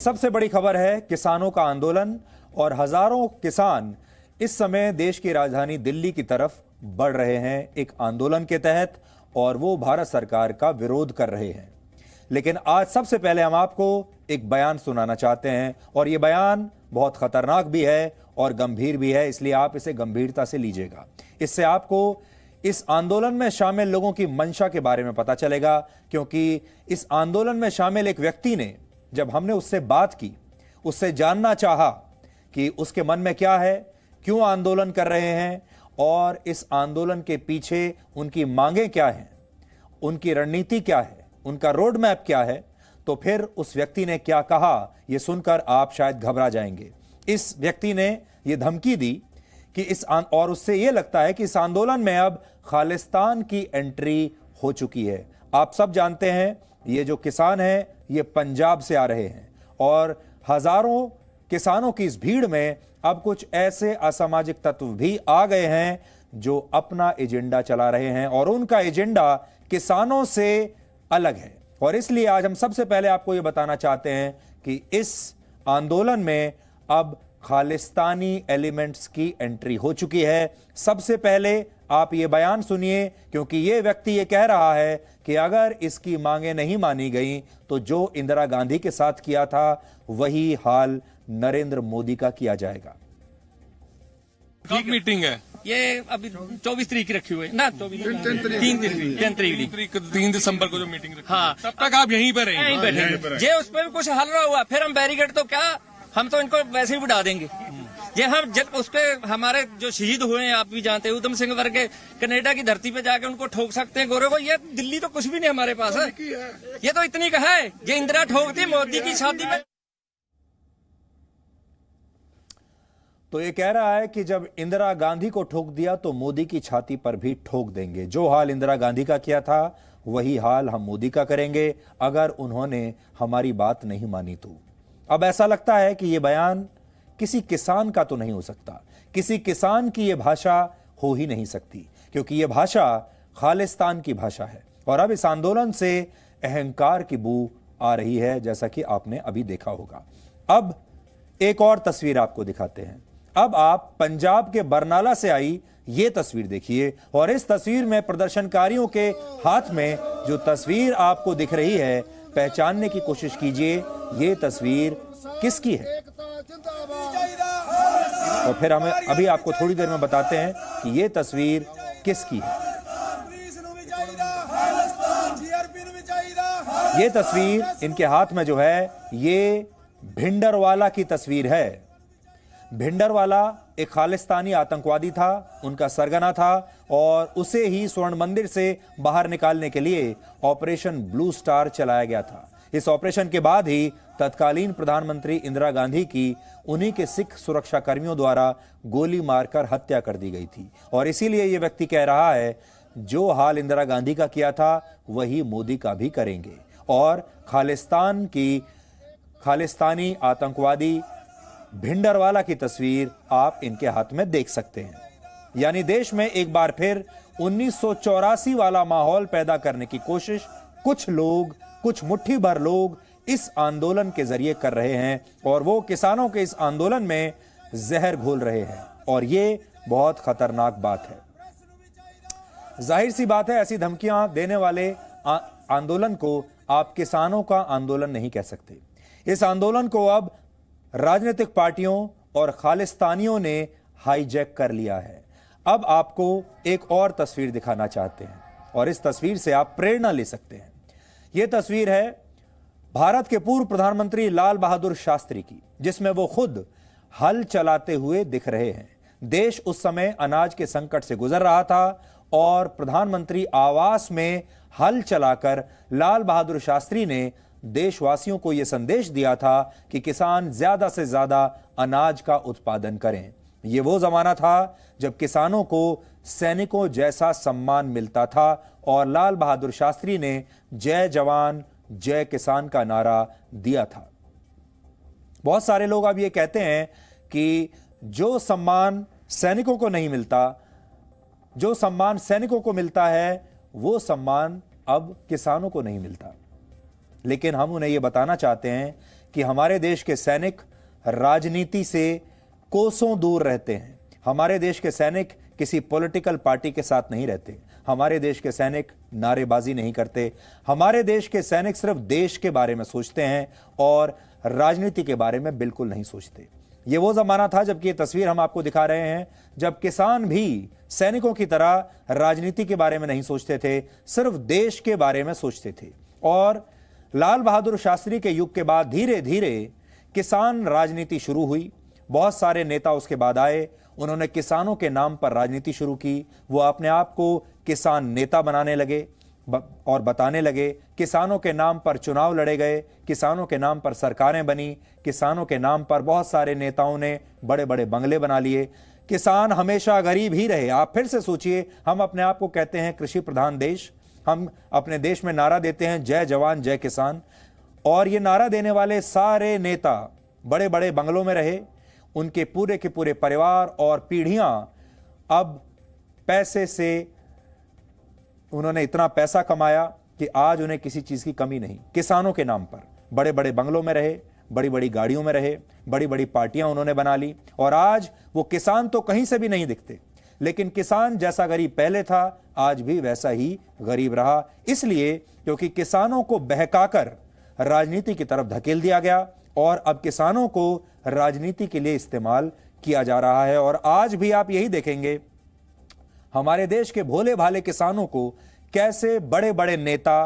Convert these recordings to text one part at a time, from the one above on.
सबसे बड़ी खबर है किसानों का आंदोलन और हजारों किसान इस समय देश की राजधानी दिल्ली की तरफ बढ़ रहे हैं एक आंदोलन के तहत और वो भारत सरकार का विरोध कर रहे हैं। लेकिन आज सबसे पहले हम आपको एक बयान सुनाना चाहते हैं और ये बयान बहुत खतरनाक भी है और गंभीर भी है, इसलिए आप इसे गंभीरता से लीजिएगा। इससे आपको इस आंदोलन में शामिल लोगों की मंशा के बारे में पता चलेगा, क्योंकि इस आंदोलन में शामिल एक व्यक्ति ने, जब हमने उससे बात की, उससे जानना चाहा कि उसके मन में क्या है, क्यों आंदोलन कर रहे हैं और इस आंदोलन के पीछे उनकी मांगें क्या हैं, उनकी रणनीति क्या है, उनका रोड मैप क्या है, तो फिर उस व्यक्ति ने क्या कहा यह सुनकर आप शायद घबरा जाएंगे। इस व्यक्ति ने यह धमकी दी कि और उससे यह लगता है कि इस आंदोलन में अब खालिस्तान की एंट्री हो चुकी है। आप सब जानते हैं ये जो किसान हैं ये पंजाब से आ रहे हैं और हजारों किसानों की इस भीड़ में अब कुछ ऐसे असामाजिक तत्व भी आ गए हैं जो अपना एजेंडा चला रहे हैं और उनका एजेंडा किसानों से अलग है। और इसलिए आज हम सबसे पहले आपको यह बताना चाहते हैं कि इस आंदोलन में अब खालिस्तानी एलिमेंट्स की एंट्री हो चुकी है। सबसे पहले आप ये बयान सुनिए, क्योंकि ये व्यक्ति ये कह रहा है कि अगर इसकी मांगें नहीं मानी गई तो जो इंदिरा गांधी के साथ किया था वही हाल नरेंद्र मोदी का किया जाएगा। कब मीटिंग है? ये अभी 24 तारीख रखी हुई है ना, 3 दिसंबर को जो मीटिंग रखी। हाँ, तब तक आप यहीं पर रहेंगे? यहीं बैठेंगे। जे उस पर भी कुछ हल ना हुआ फिर हम बैरिकेड तो क्या, हम तो इनको वैसे ही उड़ा देंगे। ये हम जब उस पे हमारे जो शहीद हुए हैं, आप भी जानते हैं, उधम सिंह वर्ग के कनाडा की धरती पे जाके उनको ठोक सकते हैं गोरे को। ये दिल्ली तो कुछ भी नहीं हमारे पास है, ये तो इतनी का है। ये इंदिरा ठोकती मोदी की शादी में। तो ये कह रहा है कि जब इंदिरा गांधी को ठोक दिया तो मोदी की छाती पर भी ठोक देंगे। जो हाल इंदिरा गांधी का किया था वही हाल हम मोदी का करेंगे अगर उन्होंने हमारी बात नहीं मानी तो। अब ऐसा लगता है कि यह बयान किसी किसान का तो नहीं हो सकता, किसी किसान की यह भाषा हो ही नहीं सकती, क्योंकि यह भाषा खालिस्तान की भाषा है। और अब इस आंदोलन से अहंकार की बू आ रही है, जैसा कि आपने अभी देखा होगा। अब एक और तस्वीर आपको दिखाते हैं। अब आप पंजाब के बरनाला से आई ये तस्वीर देखिए और इस तस्वीर में प्रदर्शनकारियों के हाथ में जो तस्वीर आपको दिख रही है, पहचानने की कोशिश कीजिए ये तस्वीर किसकी है। और फिर हमें अभी आपको थोड़ी देर में बताते हैं कि ये तस्वीर किसकी है। ये तस्वीर इनके हाथ में जो है ये भिंडरवाला की तस्वीर है। भिंडरवाला एक खालिस्तानी आतंकवादी था, उनका सरगना था और उसे ही स्वर्ण मंदिर से बाहर निकालने के लिए ऑपरेशन ब्लू स्टार चलाया गया था। इस ऑपरेशन के बाद ही तत्कालीन प्रधानमंत्री इंदिरा गांधी की उन्हीं के सिख सुरक्षा कर्मियों द्वारा गोली मारकर हत्या कर दी गई थी। और इसीलिए यह व्यक्ति कह रहा है जो हाल इंदिरा गांधी का किया था वही मोदी का भी करेंगे। और खालिस्तानी आतंकवादी भिंडरवाला की तस्वीर आप इनके हाथ में देख सकते हैं। यानी देश में एक बार फिर 1984 वाला माहौल पैदा करने की कोशिश कुछ लोग, कुछ मुट्ठी भर लोग इस आंदोलन के जरिए कर रहे हैं और वो किसानों के इस आंदोलन में जहर घोल रहे हैं। और ये बहुत खतरनाक बात है। जाहिर सी बात है, ऐसी धमकियां देने वाले आंदोलन को आप किसानों का आंदोलन नहीं कह सकते। इस आंदोलन को अब राजनीतिक पार्टियों और खालिस्तानियों ने हाईजैक कर लिया है। अब आपको एक और तस्वीर दिखाना चाहते हैं और इस तस्वीर से आप प्रेरणा ले सकते हैं। यह तस्वीर है भारत के पूर्व प्रधानमंत्री लाल बहादुर शास्त्री की, जिसमें वो खुद हल चलाते हुए दिख रहे हैं। देश उस समय अनाज के संकट से गुजर रहा था और प्रधानमंत्री आवास में हल चलाकर लाल बहादुर शास्त्री ने देशवासियों को यह संदेश दिया था कि किसान ज्यादा से ज्यादा अनाज का उत्पादन करें। यह वो जमाना था जब किसानों को सैनिकों जैसा सम्मान मिलता था और लाल बहादुर शास्त्री ने जय जवान जय किसान का नारा दिया था। बहुत सारे लोग अब यह कहते हैं कि जो सम्मान सैनिकों को नहीं मिलता, जो सम्मान सैनिकों को मिलता है वो सम्मान अब किसानों को नहीं मिलता। लेकिन हम उन्हें यह बताना चाहते हैं कि हमारे देश के सैनिक राजनीति से कोसों दूर रहते हैं। हमारे देश के सैनिक किसी पॉलिटिकल पार्टी के साथ नहीं रहते। हमारे देश के सैनिक नारेबाजी नहीं करते। हमारे देश के सैनिक सिर्फ देश के बारे में सोचते हैं और राजनीति के बारे में बिल्कुल नहीं सोचते। ये वो जमाना था जबकि ये तस्वीर हम आपको दिखा रहे हैं जब किसान भी सैनिकों की तरह राजनीति के बारे में नहीं सोचते थे, सिर्फ देश के बारे में सोचते थे। और लाल बहादुर शास्त्री के युग के बाद धीरे धीरे किसान राजनीति शुरू हुई। बहुत सारे नेता उसके बाद आए, उन्होंने किसानों के नाम पर राजनीति शुरू की। वो अपने आप को किसान नेता बनाने लगे और बताने लगे। किसानों के नाम पर चुनाव लड़े गए, किसानों के नाम पर सरकारें बनी, किसानों के नाम पर बहुत सारे नेताओं ने बड़े बड़े बंगले बना लिए। किसान हमेशा गरीब ही रहे। आप फिर से सोचिए, हम अपने आप को कहते हैं कृषि प्रधान देश, हम अपने देश में नारा देते हैं जय जवान जय किसान, और ये नारा देने वाले सारे नेता बड़े बड़े बंगलों में रहे। उनके पूरे के पूरे परिवार और पीढ़ियां अब पैसे से उन्होंने इतना पैसा कमाया कि आज उन्हें किसी चीज की कमी नहीं। किसानों के नाम पर बड़े बड़े बंगलों में रहे, बड़ी बड़ी गाड़ियों में रहे, बड़ी बड़ी पार्टियां उन्होंने बना ली, और आज वो किसान तो कहीं से भी नहीं दिखते, लेकिन किसान जैसा गरीब पहले था आज भी वैसा ही गरीब रहा। इसलिए क्योंकि किसानों को बहकाकर राजनीति की तरफ धकेल दिया गया और अब किसानों को राजनीति के लिए इस्तेमाल किया जा रहा है। और आज भी आप यही देखेंगे हमारे देश के भोले भाले किसानों को कैसे बड़े बड़े नेता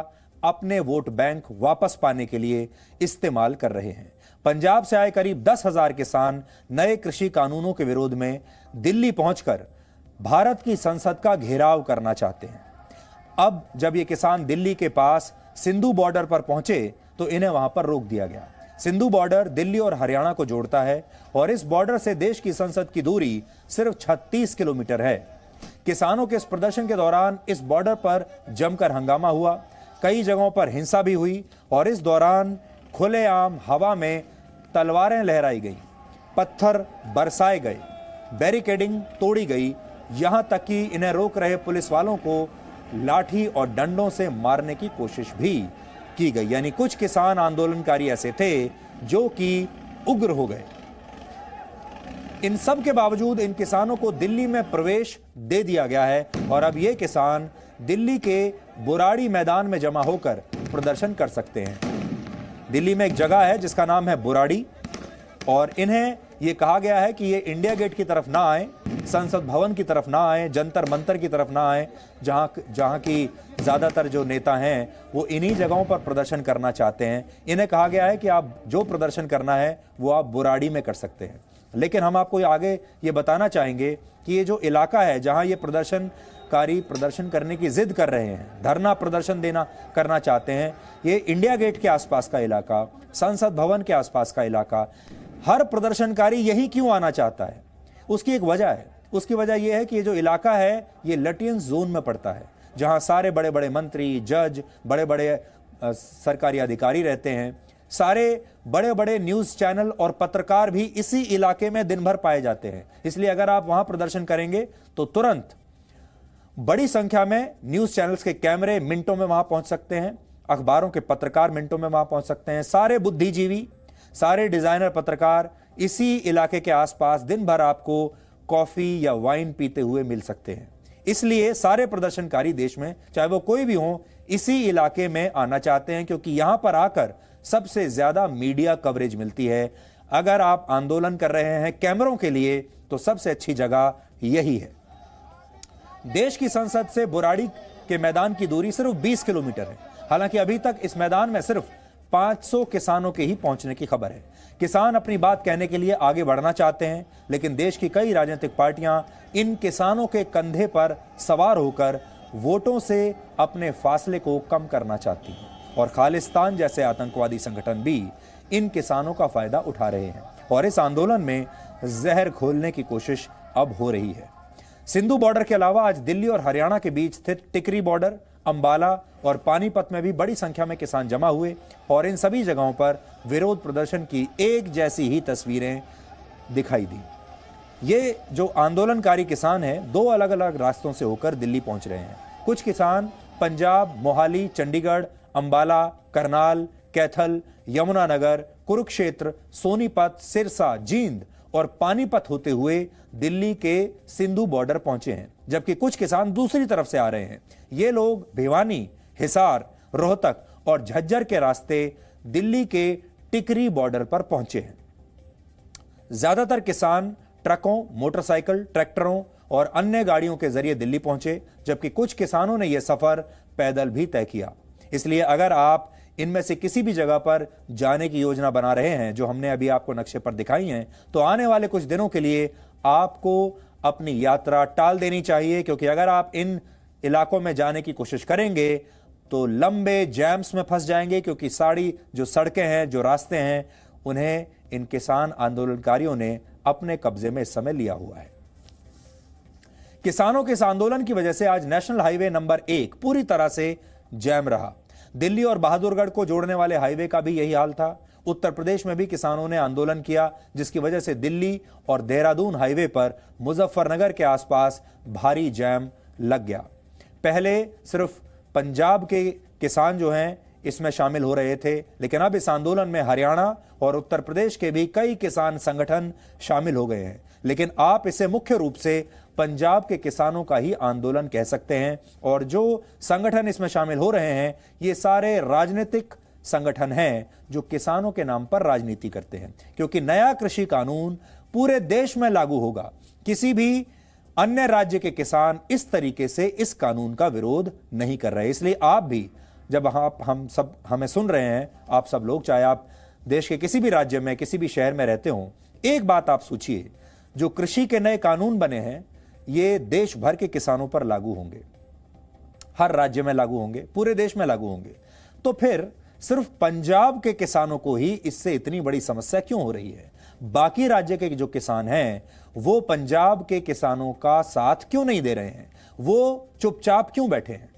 अपने वोट बैंक वापस पाने के लिए इस्तेमाल कर रहे हैं। पंजाब से आए करीब 10,000 किसान नए कृषि कानूनों के विरोध में दिल्ली पहुंचकर भारत की संसद का घेराव करना चाहते हैं। अब जब ये किसान दिल्ली के पास सिंधु बॉर्डर पर पहुंचे तो इन्हें वहां पर रोक दिया गया। सिंधु बॉर्डर दिल्ली और हरियाणा को जोड़ता है और इस बॉर्डर से देश की संसद की दूरी सिर्फ 36 किलोमीटर है। किसानों के इस प्रदर्शन के दौरान इस बॉर्डर पर जमकर हंगामा हुआ, कई जगहों पर हिंसा भी हुई और इस दौरान खुलेआम हवा में तलवारें लहराई गई, पत्थर बरसाए गए, बैरिकेडिंग तोड़ी गई, यहां तक कि इन्हें रोक रहे पुलिस वालों को लाठी और डंडों से मारने की कोशिश भी की गई। यानी कुछ किसान आंदोलनकारी ऐसे थे जो कि उग्र हो गए। इन सब के बावजूद इन किसानों को दिल्ली में प्रवेश दे दिया गया है और अब ये किसान दिल्ली के बुराड़ी मैदान में जमा होकर प्रदर्शन कर सकते हैं। दिल्ली में एक जगह है जिसका नाम है बुराड़ी और इन्हें यह कहा गया है कि ये इंडिया गेट की तरफ ना आए, संसद भवन की तरफ ना आए, जंतर मंतर की तरफ ना आए, जहां की ज्यादातर जो नेता हैं वो इन्हीं जगहों पर प्रदर्शन करना चाहते हैं। इन्हें कहा गया है कि आप जो प्रदर्शन करना है वो आप बुराड़ी में कर सकते हैं। लेकिन हम आपको आगे ये बताना चाहेंगे कि ये जो इलाका है जहां ये प्रदर्शनकारी प्रदर्शन करने की जिद कर रहे हैं, धरना प्रदर्शन करना चाहते हैं, ये इंडिया गेट के आसपास का इलाका, संसद भवन के आसपास का इलाका, हर प्रदर्शनकारी यही क्यों आना चाहता है? उसकी एक वजह है। उसकी वजह यह है कि ये जो इलाका है ये लटियन जोन में पड़ता है, जहां सारे बड़े बड़े मंत्री, जज, बड़े बड़े सरकारी अधिकारी रहते हैं। सारे बड़े बड़े न्यूज चैनल और पत्रकार भी इसी इलाके में दिन भर पाए जाते हैं। इसलिए अगर आप वहां प्रदर्शन करेंगे तो तुरंत बड़ी संख्या में न्यूज चैनल्स के कैमरे मिनटों में वहां पहुंच सकते हैं, अखबारों के पत्रकार मिनटों में वहां पहुंच सकते हैं। सारे बुद्धिजीवी, सारे डिजाइनर पत्रकार इसी इलाके के आसपास दिन भर आपको कॉफी या वाइन पीते हुए मिल सकते हैं। इसलिए सारे प्रदर्शनकारी देश में, चाहे वो कोई भी हो, इसी इलाके में आना चाहते हैं क्योंकि यहां पर आकर सबसे ज्यादा मीडिया कवरेज मिलती है। अगर आप आंदोलन कर रहे हैं कैमरों के लिए तो सबसे अच्छी जगह यही है। देश की संसद से बुराड़ी के मैदान की दूरी सिर्फ 20 किलोमीटर है। हालांकि अभी तक इस मैदान में सिर्फ 500 किसानों के ही पहुंचने की खबर है। किसान अपनी बात कहने के लिए आगे बढ़ना चाहते हैं, लेकिन देश की कई राजनीतिक पार्टियां इन किसानों के कंधे पर सवार होकर वोटों से अपने फासले को कम करना चाहती हैं और खालिस्तान जैसे आतंकवादी संगठन भी इन किसानों का फायदा उठा रहे हैं और इस आंदोलन में जहर घोलने की कोशिश अब हो रही है। सिंधु बॉर्डर के अलावा आज दिल्ली और हरियाणा के बीच स्थित टिकरी बॉर्डर, अंबाला और पानीपत में भी बड़ी संख्या में किसान जमा हुए और इन सभी जगहों पर विरोध प्रदर्शन की एक जैसी ही तस्वीरें दिखाई दी। ये जो आंदोलनकारी किसान हैं, दो अलग अलग रास्तों से होकर दिल्ली पहुंच रहे हैं। कुछ किसान पंजाब, मोहाली, चंडीगढ़, अंबाला, करनाल, कैथल, यमुनानगर, कुरुक्षेत्र, सोनीपत, सिरसा, जींद और पानीपत होते हुए दिल्ली के सिंधु बॉर्डर पहुंचे हैं, जबकि कुछ किसान दूसरी तरफ से आ रहे हैं। ये लोग भिवानी, हिसार, रोहतक और झज्जर के रास्ते दिल्ली के टिकरी बॉर्डर पर पहुंचे हैं। ज्यादातर किसान ट्रकों, मोटरसाइकिल, ट्रैक्टरों और अन्य गाड़ियों के जरिए दिल्ली पहुंचे, जबकि कुछ किसानों ने यह सफर पैदल भी तय किया। इसलिए अगर आप इनमें से किसी भी जगह पर जाने की योजना बना रहे हैं जो हमने अभी आपको नक्शे पर दिखाई हैं, तो आने वाले कुछ दिनों के लिए आपको अपनी यात्रा टाल देनी चाहिए, क्योंकि अगर आप इन इलाकों में जाने की कोशिश करेंगे तो लंबे जैम्स में फंस जाएंगे, क्योंकि सारी जो सड़कें हैं, जो रास्ते हैं, उन्हें इन किसान आंदोलनकारियों ने अपने कब्जे में इस समय लिया हुआ है। किसानों के इस आंदोलन की वजह से आज नेशनल हाईवे नंबर 1 पूरी तरह से जैम रहा। दिल्ली और बहादुरगढ़ को जोड़ने वाले हाईवे का भी यही हाल था। उत्तर प्रदेश में भी किसानों ने आंदोलन किया, जिसकी वजह से दिल्ली और देहरादून हाईवे पर मुजफ्फरनगर के आसपास भारी जैम लग गया। पहले सिर्फ पंजाब के किसान जो हैं इसमें शामिल हो रहे थे, लेकिन अब इस आंदोलन में हरियाणा और उत्तर प्रदेश के भी कई किसान संगठन शामिल हो गए हैं। लेकिन आप इसे मुख्य रूप से पंजाब के किसानों का ही आंदोलन कह सकते हैं, और जो संगठन इसमें शामिल हो रहे हैं ये सारे राजनीतिक संगठन हैं जो किसानों के नाम पर राजनीति करते हैं, क्योंकि नया कृषि कानून पूरे देश में लागू होगा। किसी भी अन्य राज्य के किसान इस तरीके से इस कानून का विरोध नहीं कर रहे। इसलिए आप भी जब हम सब हमें सुन रहे हैं, आप सब लोग, चाहे आप देश के किसी भी राज्य में, किसी भी शहर में रहते हो, एक बात आप सोचिए, जो कृषि के नए कानून बने हैं ये देश भर के किसानों पर लागू होंगे, हर राज्य में लागू होंगे, पूरे देश में लागू होंगे। तो फिर सिर्फ पंजाब के किसानों को ही इससे इतनी बड़ी समस्या क्यों हो रही है? बाकी राज्य के जो किसान हैं वो पंजाब के किसानों का साथ क्यों नहीं दे रहे हैं? वो चुपचाप क्यों बैठे हैं?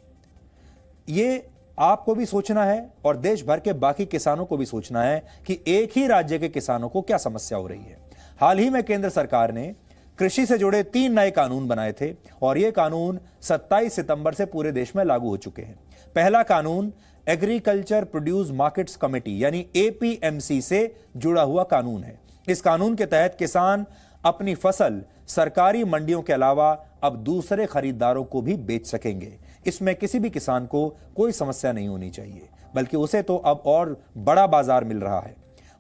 ये आपको भी सोचना है और देश भर के बाकी किसानों को भी सोचना है कि एक ही राज्य के किसानों को क्या समस्या हो रही है। हाल ही में केंद्र सरकार ने कृषि से जुड़े 3 नए कानून बनाए थे और ये कानून 27 सितंबर से पूरे देश में लागू हो चुके हैं। पहला कानून एग्रीकल्चर प्रोड्यूस मार्केट्स कमेटी यानी एपीएमसी से जुड़ा हुआ कानून है। इस कानून के तहत किसान अपनी फसल सरकारी मंडियों के अलावा अब दूसरे खरीदारों को भी बेच सकेंगे। इसमें किसी भी किसान को कोई समस्या नहीं होनी चाहिए, बल्कि उसे तो अब और बड़ा बाजार मिल रहा है।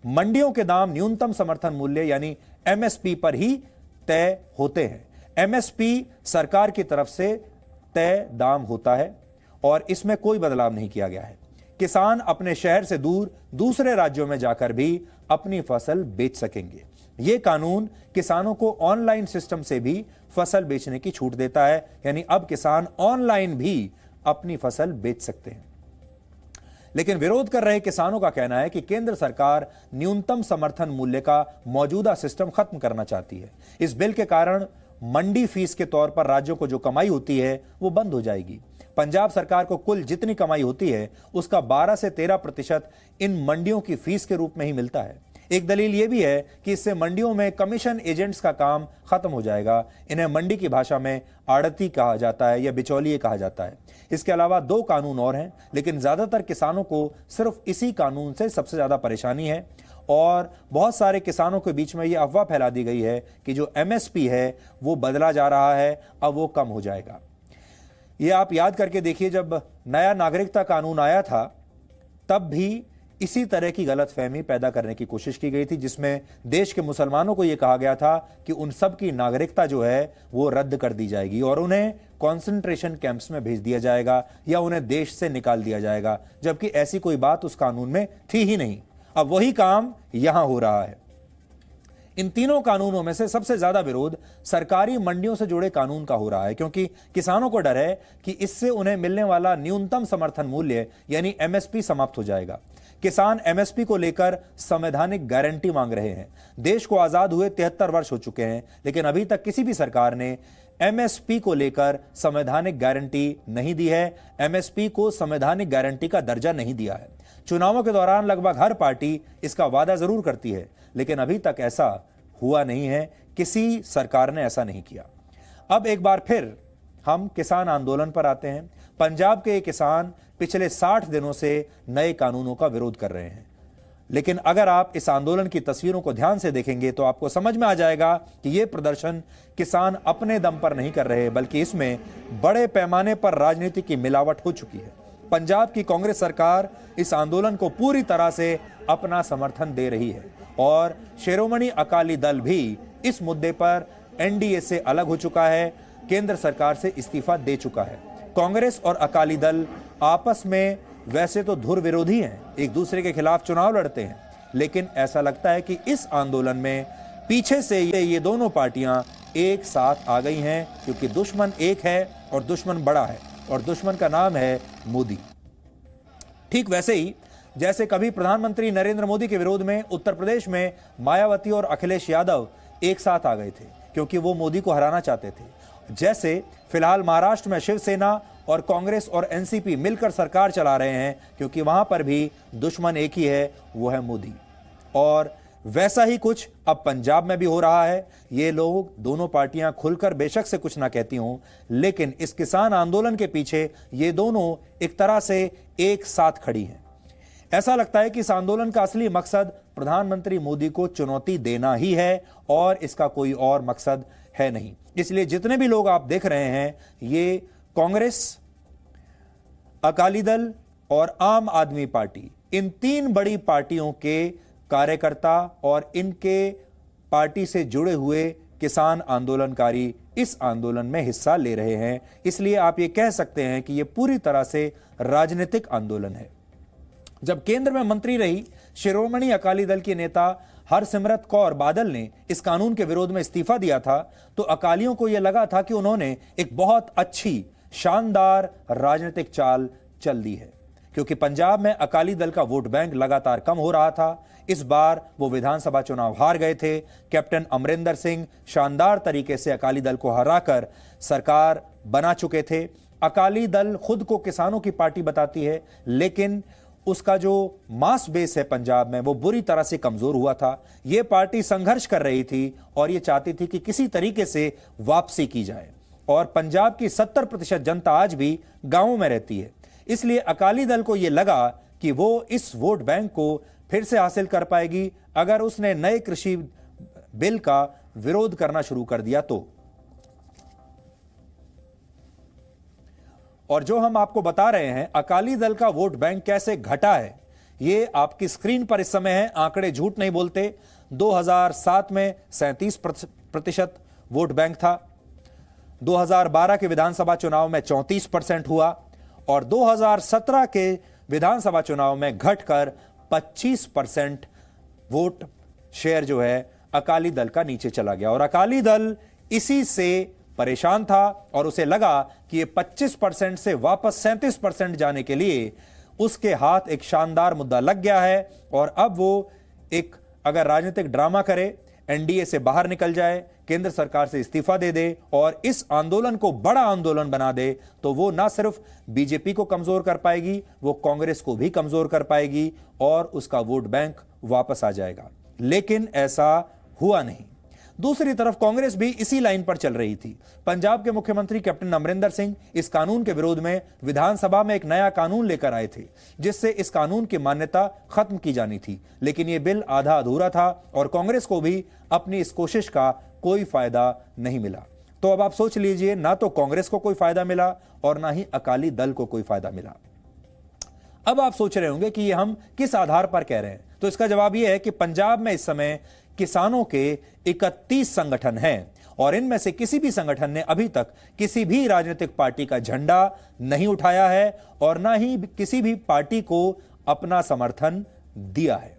मंडियों के दाम न्यूनतम समर्थन मूल्य यानी एमएसपी पर ही तय होते हैं। एमएसपी सरकार की तरफ से तय दाम होता है और इसमें कोई बदलाव नहीं किया गया है। किसान अपने शहर से दूर दूसरे राज्यों में जाकर भी अपनी फसल बेच सकेंगे। यह कानून किसानों को ऑनलाइन सिस्टम से भी फसल बेचने की छूट देता है, यानी अब किसान ऑनलाइन भी अपनी फसल बेच सकते हैं। लेकिन विरोध कर रहे किसानों का कहना है कि केंद्र सरकार न्यूनतम समर्थन मूल्य का मौजूदा सिस्टम खत्म करना चाहती है। इस बिल के कारण मंडी फीस के तौर पर राज्यों को जो कमाई होती है वो बंद हो जाएगी। पंजाब सरकार को कुल जितनी कमाई होती है उसका 12 से 13% इन मंडियों की फीस के रूप में ही मिलता है। एक दलील यह भी है कि इससे मंडियों में कमीशन एजेंट्स का काम खत्म हो जाएगा। इन्हें मंडी की भाषा में आड़ती कहा जाता है या बिचौलिए कहा जाता है। इसके अलावा 2 कानून और हैं, लेकिन ज्यादातर किसानों को सिर्फ इसी कानून से सबसे ज्यादा परेशानी है और बहुत सारे किसानों के बीच में यह अफवाह फैला दी गई है कि जो एमएसपी है वो बदला जा रहा है, अब वो कम हो जाएगा। ये आप याद करके देखिए, जब नया नागरिकता कानून आया था तब भी इसी तरह की गलतफहमी पैदा करने की कोशिश की गई थी, जिसमें देश के मुसलमानों को यह कहा गया था कि उन सब की नागरिकता जो है वो रद्द कर दी जाएगी और उन्हें कंसंट्रेशन कैंप्स में भेज दिया जाएगा या उन्हें देश से निकाल दिया जाएगा, जबकि ऐसी कोई बात उस कानून में थी ही नहीं। अब वही काम यहां हो रहा है। इन तीनों कानूनों में से सबसे ज्यादा विरोध सरकारी मंडियों से जुड़े कानून का हो रहा है, क्योंकि किसानों को डर है कि इससे उन्हें मिलने वाला न्यूनतम समर्थन मूल्य यानी एमएसपी समाप्त हो जाएगा। किसान एमएसपी को लेकर संवैधानिक गारंटी मांग रहे हैं। देश को आजाद हुए 73 वर्ष हो चुके हैं, लेकिन अभी तक किसी भी सरकार ने एमएसपी को लेकर संवैधानिक गारंटी नहीं दी है। एमएसपी को संवैधानिक गारंटी का दर्जा नहीं दिया है। चुनावों के दौरान लगभग हर पार्टी इसका वादा जरूर करती है, लेकिन अभी तक ऐसा हुआ नहीं है। किसी सरकार ने ऐसा नहीं किया। अब एक बार फिर हम किसान आंदोलन पर आते हैं। पंजाब के किसान पिछले 60 दिनों से नए कानूनों का विरोध कर रहे हैं। लेकिन अगर आप इस आंदोलन की तस्वीरों को ध्यान से देखेंगे तो आपको समझ में आ जाएगा कि यह प्रदर्शन किसान अपने दम पर नहीं कर रहे, बल्कि इसमें बड़े पैमाने पर राजनीति की मिलावट हो चुकी है। पंजाब की कांग्रेस सरकार इस आंदोलन को पूरी तरह से अपना समर्थन दे रही है और शिरोमणि अकाली दल भी इस मुद्दे पर एनडीए से अलग हो चुका है, केंद्र सरकार से इस्तीफा दे चुका है। कांग्रेस और अकाली दल आपस में वैसे तो धुर विरोधी हैं, एक दूसरे के खिलाफ चुनाव लड़ते हैं, लेकिन ऐसा लगता है कि इस आंदोलन में पीछे से ये दोनों पार्टियां एक साथ आ गई हैं, क्योंकि दुश्मन एक है और दुश्मन बड़ा है, और दुश्मन का नाम है मोदी। ठीक वैसे ही जैसे कभी प्रधानमंत्री नरेंद्र मोदी के विरोध में उत्तर प्रदेश में मायावती और अखिलेश यादव एक साथ आ गए थे, क्योंकि वो मोदी को हराना चाहते थे। जैसे फिलहाल महाराष्ट्र में शिवसेना और कांग्रेस और एनसीपी मिलकर सरकार चला रहे हैं, क्योंकि वहां पर भी दुश्मन एक ही है, वो है मोदी। और वैसा ही कुछ अब पंजाब में भी हो रहा है। ये लोग दोनों पार्टियां खुलकर बेशक से कुछ ना कहती हों, लेकिन इस किसान आंदोलन के पीछे ये दोनों एक तरह से एक साथ खड़ी हैं। ऐसा लगता है कि इस आंदोलन का असली मकसद प्रधानमंत्री मोदी को चुनौती देना ही है और इसका कोई और मकसद है नहीं। इसलिए जितने भी लोग आप देख रहे हैं, ये कांग्रेस, अकाली दल और आम आदमी पार्टी, इन तीन बड़ी पार्टियों के कार्यकर्ता और इनके पार्टी से जुड़े हुए किसान आंदोलनकारी इस आंदोलन में हिस्सा ले रहे हैं। इसलिए आप ये कह सकते हैं कि यह पूरी तरह से राजनीतिक आंदोलन है। जब केंद्र में मंत्री रही शिरोमणि अकाली दल की नेता हरसिमरत कौर बादल ने इस कानून के विरोध में इस्तीफा दिया था, तो अकालियों को यह लगा था कि उन्होंने एक बहुत अच्छी शानदार राजनीतिक चाल चल दी है, क्योंकि पंजाब में अकाली दल का वोट बैंक लगातार कम हो रहा था। इस बार वो विधानसभा चुनाव हार गए थे। कैप्टन अमरिंदर सिंह शानदार तरीके से अकाली दल को हराकर सरकार बना चुके थे। अकाली दल खुद को किसानों की पार्टी बताती है, लेकिन उसका जो मास बेस है पंजाब में, वो बुरी तरह से कमजोर हुआ था। यह पार्टी संघर्ष कर रही थी और यह चाहती थी कि किसी तरीके से वापसी की जाए। और पंजाब की 70% जनता आज भी गांवों में रहती है। इसलिए अकाली दल को यह लगा कि वो इस वोट बैंक को फिर से हासिल कर पाएगी अगर उसने नए कृषि बिल का विरोध करना शुरू कर दिया तो। और जो हम आपको बता रहे हैं अकाली दल का वोट बैंक कैसे घटा है, ये आपकी स्क्रीन पर इस समय है। आंकड़े झूठ नहीं बोलते। 2007 में 37% वोट बैंक था, 2012 के विधानसभा चुनाव में 34% हुआ और 2017 के विधानसभा चुनाव में घटकर 25% वोट शेयर जो है अकाली दल का नीचे चला गया। और अकाली दल इसी से परेशान था और उसे लगा कि ये 25% से वापस 37% जाने के लिए उसके हाथ एक शानदार मुद्दा लग गया है। और अब वो एक अगर राजनीतिक ड्रामा करे, एनडीए से बाहर निकल जाए, केंद्र सरकार से इस्तीफा दे दे और इस आंदोलन को बड़ा आंदोलन बना दे, तो वो ना सिर्फ बीजेपी को कमजोर कर पाएगी, वो कांग्रेस को भी कमजोर कर पाएगी और उसका वोट बैंक वापस आ जाएगा। लेकिन ऐसा हुआ नहीं। दूसरी तरफ कांग्रेस भी इसी लाइन पर चल रही थी। पंजाब के मुख्यमंत्री कैप्टन अमरिंदर सिंह इस कानून के विरोध में विधानसभा में एक नया कानून लेकर आए थे, जिससे इस कानून की मान्यता खत्म की जानी थी। लेकिन यह बिल आधा अधूरा था और कांग्रेस को भी अपनी इस कोशिश का कोई फायदा नहीं मिला। तो अब आप सोच लीजिए, ना तो कांग्रेस को कोई फायदा मिला और ना ही अकाली दल को कोई फायदा मिला। अब आप सोच रहे होंगे कि ये हम किस आधार पर कह रहे हैं, तो इसका जवाब यह है कि पंजाब में इस समय किसानों के 31 संगठन हैं और इनमें से किसी भी संगठन ने अभी तक किसी भी राजनीतिक पार्टी का झंडा नहीं उठाया है और ना ही किसी भी पार्टी को अपना समर्थन दिया है।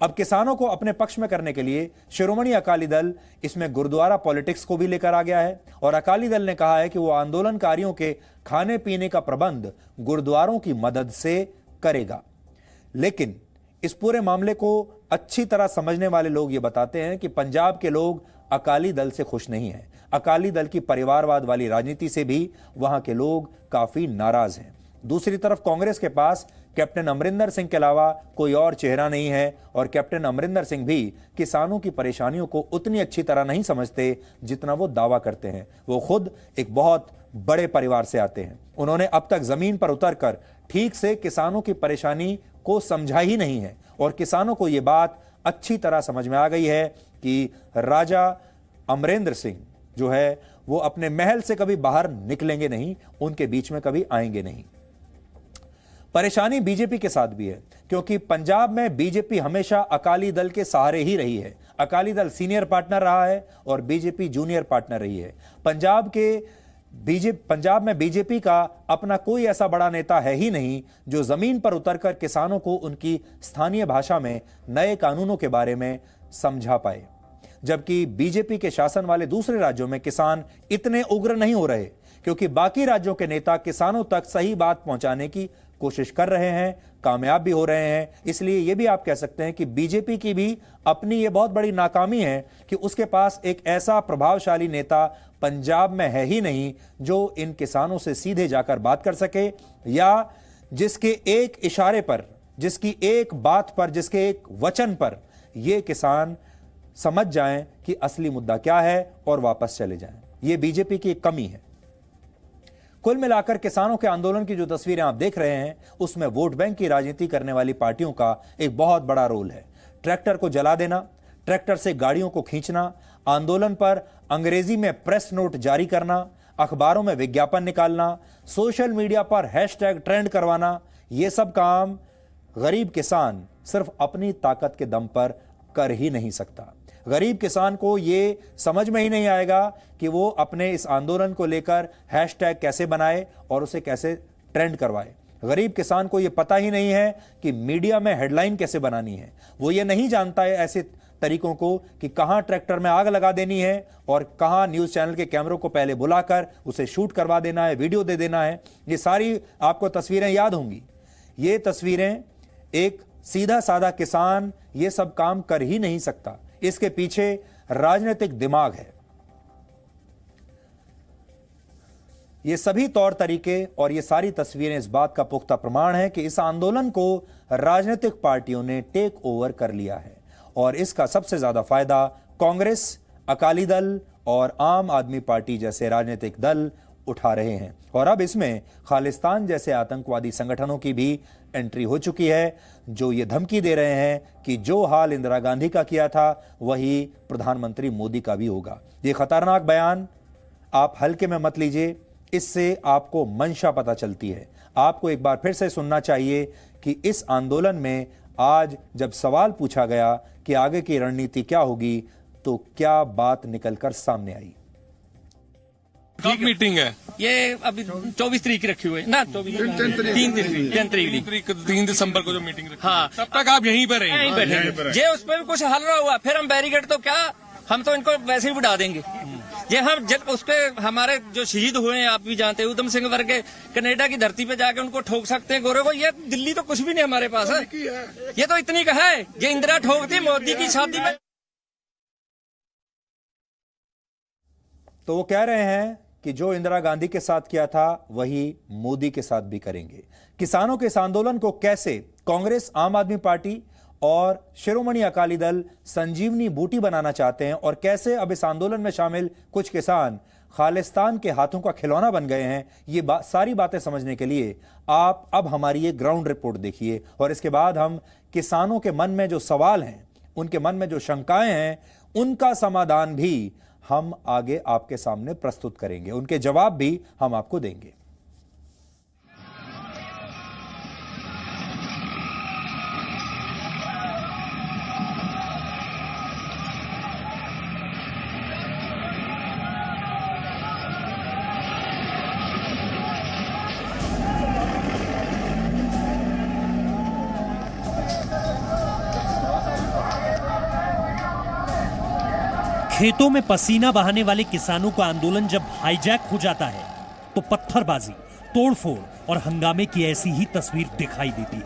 अब किसानों को अपने पक्ष में करने के लिए शिरोमणि अकाली दल इसमें गुरुद्वारा पॉलिटिक्स को भी लेकर आ गया है और अकाली दल ने कहा है कि वो आंदोलनकारियों के खाने पीने का प्रबंध गुरुद्वारों की मदद से करेगा। लेकिन इस पूरे मामले को अच्छी तरह समझने वाले लोग ये बताते हैं कि पंजाब के लोग अकाली दल से खुश नहीं हैं। अकाली दल की परिवारवाद वाली राजनीति से भी वहां के लोग काफी नाराज हैं। दूसरी तरफ कांग्रेस के पास कैप्टन अमरिंदर सिंह के अलावा कोई और चेहरा नहीं है और कैप्टन अमरिंदर सिंह भी किसानों की परेशानियों को उतनी अच्छी तरह नहीं समझते जितना वो दावा करते हैं। वो खुद एक बहुत बड़े परिवार से आते हैं। उन्होंने अब तक जमीन पर उतरकर ठीक से किसानों की परेशानी को समझा ही नहीं है। और किसानों को यह बात अच्छी तरह समझ में आ गई है कि राजा अमरेंद्र सिंह जो है वो अपने महल से कभी बाहर निकलेंगे नहीं, उनके बीच में कभी आएंगे नहीं। परेशानी बीजेपी के साथ भी है, क्योंकि पंजाब में बीजेपी हमेशा अकाली दल के सहारे ही रही है। अकाली दल सीनियर पार्टनर रहा है और बीजेपी जूनियर पार्टनर रही है। पंजाब में बीजेपी का अपना कोई ऐसा बड़ा नेता है ही नहीं जो जमीन पर उतरकर किसानों को उनकी स्थानीय भाषा में नए कानूनों के बारे में समझा पाए। जबकि बीजेपी के शासन वाले दूसरे राज्यों में किसान इतने उग्र नहीं हो रहे, क्योंकि बाकी राज्यों के नेता किसानों तक सही बात पहुंचाने की कोशिश कर रहे हैं, कामयाब भी हो रहे हैं। इसलिए यह भी आप कह सकते हैं कि बीजेपी की भी अपनी यह बहुत बड़ी नाकामी है कि उसके पास एक ऐसा प्रभावशाली नेता पंजाब में है ही नहीं जो इन किसानों से सीधे जाकर बात कर सके, या जिसके एक इशारे पर, जिसकी एक बात पर, जिसके एक वचन पर ये किसान समझ जाएं कि असली मुद्दा क्या है और वापस चले जाएं। यह बीजेपी की एक कमी है। कुल मिलाकर किसानों के आंदोलन की जो तस्वीरें आप देख रहे हैं उसमें वोट बैंक की राजनीति करने वाली पार्टियों का एक बहुत बड़ा रोल है। ट्रैक्टर को जला देना, ट्रैक्टर से गाड़ियों को खींचना, आंदोलन पर अंग्रेजी में प्रेस नोट जारी करना, अखबारों में विज्ञापन निकालना, सोशल मीडिया पर हैशटैग ट्रेंड करवाना, यह सब काम गरीब किसान सिर्फ अपनी ताकत के दम पर कर ही नहीं सकता। गरीब किसान को यह समझ में ही नहीं आएगा कि वो अपने इस आंदोलन को लेकर हैशटैग कैसे बनाए और उसे कैसे ट्रेंड करवाए। गरीब किसान को यह पता ही नहीं है कि मीडिया में हेडलाइन कैसे बनानी है। वो ये नहीं जानता है ऐसे तरीकों को कि कहां ट्रैक्टर में आग लगा देनी है और कहां न्यूज चैनल के कैमरों को पहले बुलाकर उसे शूट करवा देना है, वीडियो दे देना है। ये सारी आपको तस्वीरें याद होंगी। ये तस्वीरें एक सीधा साधा किसान ये सब काम कर ही नहीं सकता। इसके पीछे राजनीतिक दिमाग है। ये सभी तौर तरीके और ये सारी तस्वीरें इस बात का पुख्ता प्रमाण है कि इस आंदोलन को राजनीतिक पार्टियों ने टेक ओवर कर लिया है और इसका सबसे ज्यादा फायदा कांग्रेस, अकाली दल और आम आदमी पार्टी जैसे राजनीतिक दल उठा रहे हैं। और अब इसमें खालिस्तान जैसे आतंकवादी संगठनों की भी एंट्री हो चुकी है, जो ये धमकी दे रहे हैं कि जो हाल इंदिरा गांधी का किया था वही प्रधानमंत्री मोदी का भी होगा। ये खतरनाक बयान आप हल्के में मत लीजिए, इससे आपको मंशा पता चलती है। आपको एक बार फिर से सुनना चाहिए कि इस आंदोलन में आज जब सवाल पूछा गया कि आगे की रणनीति क्या होगी, तो क्या बात निकलकर सामने आई। कब मीटिंग है? ये अभी 24 तारीख रखी हुई है ना, 3 दिसंबर को जो मीटिंग रखी। हाँ, तब तक आप यहीं पर यहीं रहेंगे। बैठे। जे उस पर भी कुछ हल रहा हुआ फिर हम बैरिकेड तो क्या, हम तो इनको वैसे ही उड़ा देंगे। ये हम जब उसके हमारे जो शहीद हुए हैं आप भी जानते हैं, उधम सिंह वर्ग के कनाडा की धरती पे जाके उनको ठोक सकते हैं गोरे को। ये दिल्ली तो कुछ भी नहीं हमारे पास है। ये तो इतनी का है, ये इंदिरा ठोकती मोदी की शादी में। तो वो कह रहे हैं कि जो इंदिरा गांधी के साथ किया था वही मोदी के साथ भी करेंगे। किसानों के इस आंदोलन को कैसे कांग्रेस, आम आदमी पार्टी और शिरोमणि अकाली दल संजीवनी बूटी बनाना चाहते हैं और कैसे अब इस आंदोलन में शामिल कुछ किसान खालिस्तान के हाथों का खिलौना बन गए हैं, ये सारी बातें समझने के लिए आप अब हमारी ये ग्राउंड रिपोर्ट देखिए और इसके बाद हम किसानों के मन में जो सवाल हैं, उनके मन में जो शंकाएं हैं, उनका समाधान भी हम आगे आपके सामने प्रस्तुत करेंगे, उनके जवाब भी हम आपको देंगे। खेतों में पसीना बहाने वाले किसानों का आंदोलन जब हाईजैक हो जाता है तो पत्थरबाजी, तोड़फोड़ और हंगामे की ऐसी ही तस्वीर दिखाई देती है।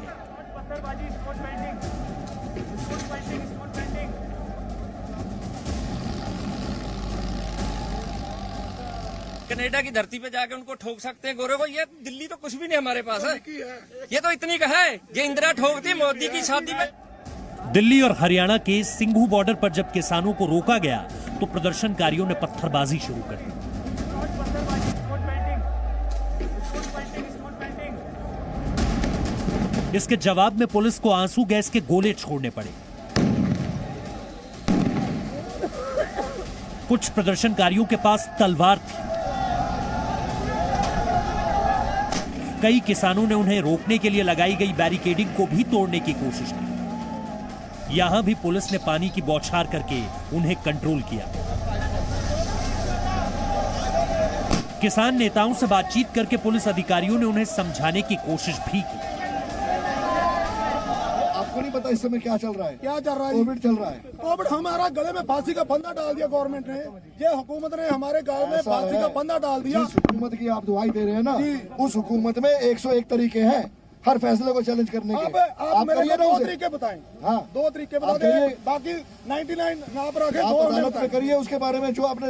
कनाडा की धरती पे जाके उनको ठोक सकते हैं गोरे को। ये दिल्ली तो कुछ भी नहीं हमारे पास है। ये तो इतनी का है, ये इंदिरा ठोकती मोदी की शादी में। दिल्ली और हरियाणा के सिंघू बॉर्डर पर जब किसानों को रोका गया तो प्रदर्शनकारियों ने पत्थरबाजी शुरू कर दी। इसके जवाब में पुलिस को आंसू गैस के गोले छोड़ने पड़े। कुछ प्रदर्शनकारियों के पास तलवार थी। कई किसानों ने उन्हें रोकने के लिए लगाई गई बैरिकेडिंग को भी तोड़ने की कोशिश की। यहां भी पुलिस ने पानी की बौछार करके उन्हें कंट्रोल किया। किसान नेताओं से बातचीत करके पुलिस अधिकारियों ने उन्हें समझाने की कोशिश भी की। आपको नहीं पता इस समय क्या चल रहा है? क्या चल रहा है? कोविड चल रहा है। कोविड हमारा गले में फांसी का फंदा डाल दिया गवर्नमेंट ने। ये हुकूमत ने हमारे गले में फांसी का फंदा डाल दिया। जिस हुकूमत की आप दुआई दे रहे हैं ना, उस हुकूमत में 101 तरीके हैं हर फैसले को चैलेंज करने के। आप मेरे को 2 तरीके बताएं। हाँ, 2 तरीके बता दें, बाकी 99 आप रखें। आप अदालत में करिए उसके बारे में जो आपने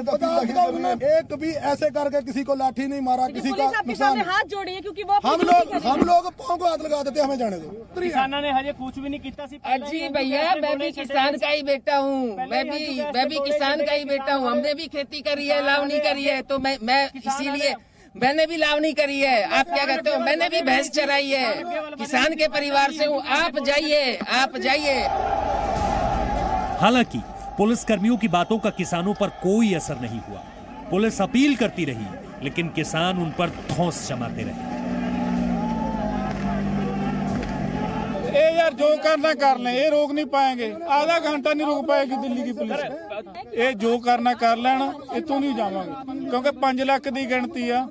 एक भी ऐसे करके किसी को लाठी नहीं मारा, किसी का नुकसान हाथ जोड़िए, क्योंकि वो हम लोग पाँव को हाथ लगा देते, हमें जाने दो। किसानों ने हजे कुछ भी नहीं किया। जी भैया, मैं भी किसान का ही बेटा हूँ। मैं भी किसान का ही बेटा हूँ। हमने भी खेती करी है, लावनी करी है, तो मैं इसीलिए मैंने भी लावनी करी है। आप क्या कहते हो? मैंने भी भैंस चराई है। किसान के परिवार से हूँ। आप जाइए। हालांकि पुलिस कर्मियों की बातों का किसानों पर कोई असर नहीं हुआ। पुलिस अपील करती रही, लेकिन किसान उन पर धौंस जमाते रहे। यार, जो करना कर लें, ये रोक नहीं पाएंगे। आधा घंटा नहीं रोक पाएगी दिल्ली की पुलिस। ये जो करना कर लेना, इतों नहीं जावांगे, क्योंकि 5 लाख की गिनती आ।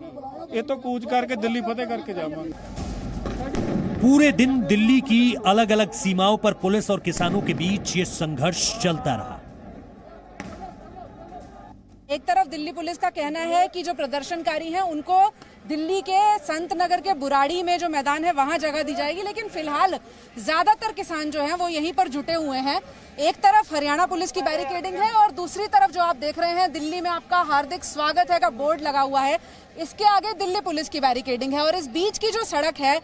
ये तो कूच करके दिल्ली फतेह करके जावांगे। पूरे दिन दिल्ली की अलग अलग सीमाओं पर पुलिस और किसानों के बीच ये संघर्ष चलता रहा। एक तरफ दिल्ली पुलिस का कहना है कि जो प्रदर्शनकारी हैं उनको दिल्ली के संत नगर के बुराड़ी में जो मैदान है वहां जगह दी जाएगी, लेकिन फिलहाल ज्यादातर किसान जो हैं वो यहीं पर जुटे हुए हैं। एक तरफ हरियाणा पुलिस की बैरिकेडिंग है और दूसरी तरफ जो आप देख रहे हैं, दिल्ली में आपका हार्दिक स्वागत है का बोर्ड लगा हुआ है। इसके आगे दिल्ली पुलिस की बैरिकेडिंग है और इस बीच की जो सड़क है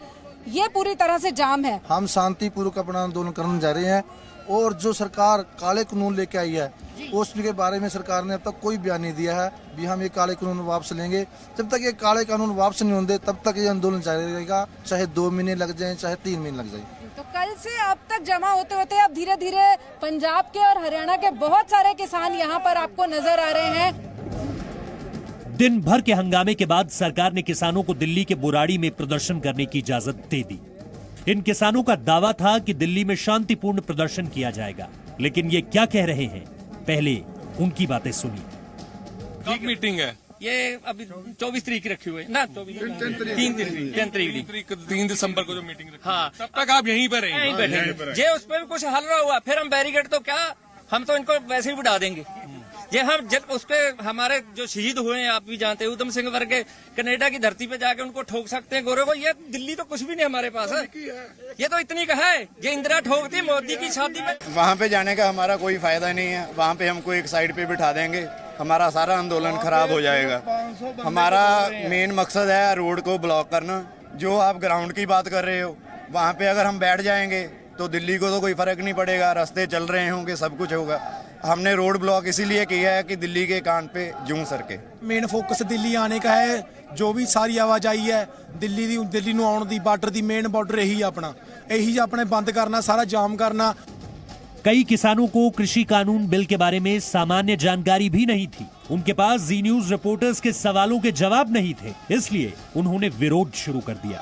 ये पूरी तरह से जाम है। हम शांतिपूर्वक अपना आंदोलन करने जा रहे हैं और जो सरकार काले कानून लेके आई है उसके बारे में सरकार ने अब तक कोई बयान नहीं दिया है भी हम ये काले कानून वापस लेंगे। जब तक ये काले कानून वापस नहीं होंगे तब तक ये आंदोलन जारी रहेगा, चाहे 2 महीने लग जाएं, चाहे 3 महीने लग जाए। तो कल से अब तक जमा होते होते अब धीरे धीरे पंजाब के और हरियाणा के बहुत सारे किसान यहाँ पर आपको नजर आ रहे हैं। दिन भर के हंगामे के बाद सरकार ने किसानों को दिल्ली के बुराड़ी में प्रदर्शन करने की इजाजत दे दी। इन किसानों का दावा था कि दिल्ली में शांतिपूर्ण प्रदर्शन किया जाएगा, लेकिन ये क्या कह रहे हैं, पहले उनकी बातें सुनिए। कब मीटिंग है? ये अभी 24 तारीख की रखी हुई है ना, 3 दिसंबर को जो मीटिंग रखी। हाँ, तब तक आप यहीं पर यहीं बैठेंगे। जे उस पर भी कुछ हल रहा हुआ फिर हम बैरिकेड तो क्या, हम तो इनको वैसे ही उड़ा देंगे। ये हम जब उसके हमारे जो शहीद हुए हैं, आप भी जानते हैं, उधम सिंह वर्ग के कनाडा की धरती पे जाके उनको ठोक सकते हैं गोरे को। ये दिल्ली तो कुछ भी नहीं हमारे पास है, ये तो इतनी का है। ये इंदिरा ठोकती मोदी की शादी में। वहाँ पे जाने का हमारा कोई फायदा नहीं है। वहाँ पे हमको एक साइड पे बिठा देंगे, हमारा सारा आंदोलन खराब हो जाएगा। हमारा मेन मकसद है रोड को ब्लॉक करना। जो आप ग्राउंड की बात कर रहे हो, वहाँ पे अगर हम बैठ जाएंगे तो दिल्ली को तो कोई फर्क नहीं पड़ेगा, रास्ते चल रहे होंगे, सब कुछ होगा। हमने रोड ब्लॉक इसीलिए किया है कि दिल्ली के कान पे जूं सरके। मेन फोकस दिल्ली आने का है। जो भी सारी आवाजाई है दिल्ली ਨੂੰ ਆਉਣ ਦੀ ਬਾਰਡਰ ਦੀ ਮੇਨ ਬਾਰਡਰ ਇਹੀ ਆਪਣਾ ਆਪਣੇ ਬੰਦ करना, सारा जाम करना। कई किसानों को कृषि कानून बिल के बारे में सामान्य जानकारी भी नहीं थी। उनके पास जी न्यूज रिपोर्टर्स के सवालों के जवाब नहीं थे, इसलिए उन्होंने विरोध शुरू कर दिया।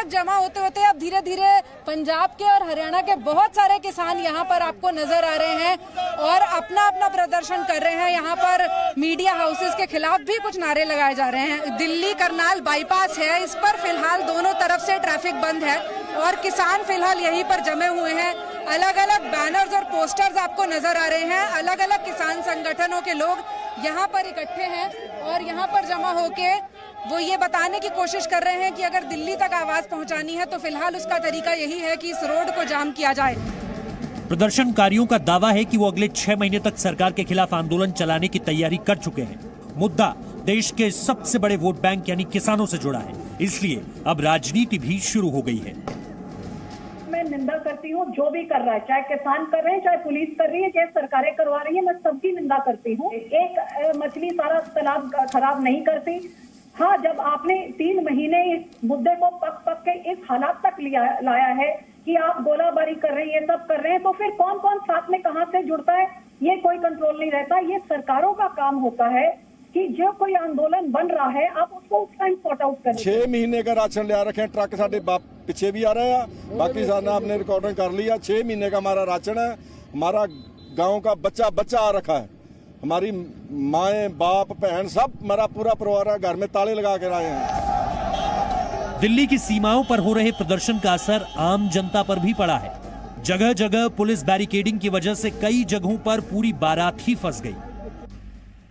जमा होते होते अब धीरे धीरे पंजाब के और हरियाणा के बहुत सारे किसान यहाँ पर आपको नजर आ रहे हैं और अपना अपना प्रदर्शन कर रहे हैं। यहाँ पर मीडिया हाउसेस के खिलाफ भी कुछ नारे लगाए जा रहे हैं। दिल्ली करनाल बाईपास है, इस पर फिलहाल दोनों तरफ से ट्रैफिक बंद है और किसान फिलहाल यहीं पर जमे हुए हैं। अलग अलग बैनर्स और पोस्टर्स आपको नजर आ रहे हैं। अलग अलग किसान संगठनों के लोग यहाँ पर इकट्ठे हैं और यहाँ पर जमा होके वो ये बताने की कोशिश कर रहे हैं कि अगर दिल्ली तक आवाज पहुंचानी है तो फिलहाल उसका तरीका यही है कि इस रोड को जाम किया जाए। प्रदर्शनकारियों का दावा है कि वो अगले 6 महीने तक सरकार के खिलाफ आंदोलन चलाने की तैयारी कर चुके हैं। मुद्दा देश के सबसे बड़े वोट बैंक यानी किसानों से जुड़ा है, इसलिए अब राजनीति भी शुरू हो गई है। मैं निंदा करती हूँ जो भी कर रहा है, चाहे किसान कर रहे हैं, चाहे पुलिस कर रही है, चाहे सरकारें करवा रही है, मैं सबकी निंदा करती हूँ। एक मछली सारा तालाब खराब नहीं करती। हाँ, जब आपने 3 महीने इस मुद्दे को पक के इस हालात तक लाया है कि आप गोलाबारी कर रहे हैं, ये सब कर रहे हैं, तो फिर कौन कौन साथ में कहां से जुड़ता है ये कोई कंट्रोल नहीं रहता। ये सरकारों का काम होता है कि जो कोई आंदोलन बन रहा है आप उसको उस टाइम सॉर्ट आउट करें। 6 महीने का राशन लिया रखे, ट्रक साढ़े पीछे भी आ रहे हैं, बाकी सारा आपने रिकॉर्डिंग कर लिया। 6 महीने का हमारा राशन है, हमारा गाँव का बच्चा आ रखा है, हमारी माएँ बाप बहन सब हमारा पूरा परिवार है, घर में ताले लगा के आए हैं। दिल्ली की सीमाओं पर हो रहे प्रदर्शन का असर आम जनता पर भी पड़ा है। जगह जगह पुलिस बैरिकेडिंग की वजह से कई जगहों पर पूरी बारात ही फंस गई।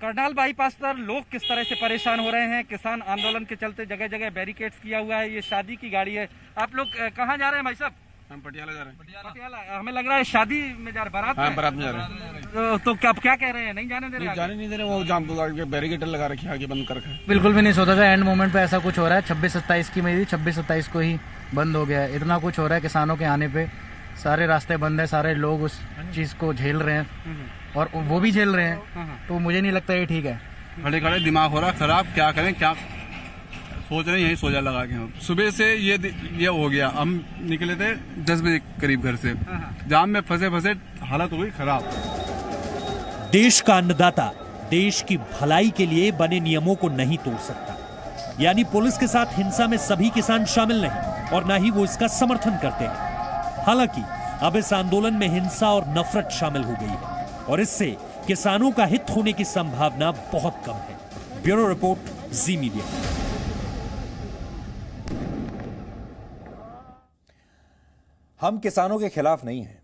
करनाल बाईपास पर लोग किस तरह से परेशान हो रहे हैं। किसान आंदोलन के चलते जगह जगह बैरिकेड्स किया हुआ है। ये शादी की गाड़ी है। आप लोग कहाँ जा रहे हैं भाई साहब? हम पटियाला जा रहे हैं। पटियाला, हमें लग रहा है शादी में जा रहे, बारात में। बारात में जा रहे हैं। तो क्या कह रहे हैं? नहीं जाने दे रहे? जाने नहीं दे रहे, वो जाम के बैरिकेड लगा रखे, आगे बंद कर रखे। बिल्कुल भी नहीं सोचा था एंड मोमेंट पे ऐसा कुछ हो रहा है। 26-27 की मेरी 26-27 को ही बंद हो गया है। इतना कुछ हो रहा है किसानों के आने पे, सारे रास्ते बंद है, सारे लोग उस चीज को झेल रहे हैं और वो भी झेल रहे हैं। तो मुझे नहीं लगता ये ठीक है। खड़े खड़े दिमाग हो रहा खराब, क्या करें, क्या सोच रहे हैं, यही सोचा लगा के। हम सुबह से ये हो गया। हम निकले थे 10 बजे करीब घर से, जाम में फंसे हालत हो गई खराब। देश का अन्नदाता देश की भलाई के लिए बने नियमों को नहीं तोड़ सकता। यानी पुलिस के साथ हिंसा में सभी किसान शामिल नहीं और न ही वो इसका समर्थन करते हैं। हालांकि अब इस आंदोलन में हिंसा और नफरत शामिल हो गई है और इससे किसानों का हित होने की संभावना बहुत कम है। ब्यूरो रिपोर्ट, जी मीडिया। हम किसानों के खिलाफ नहीं हैं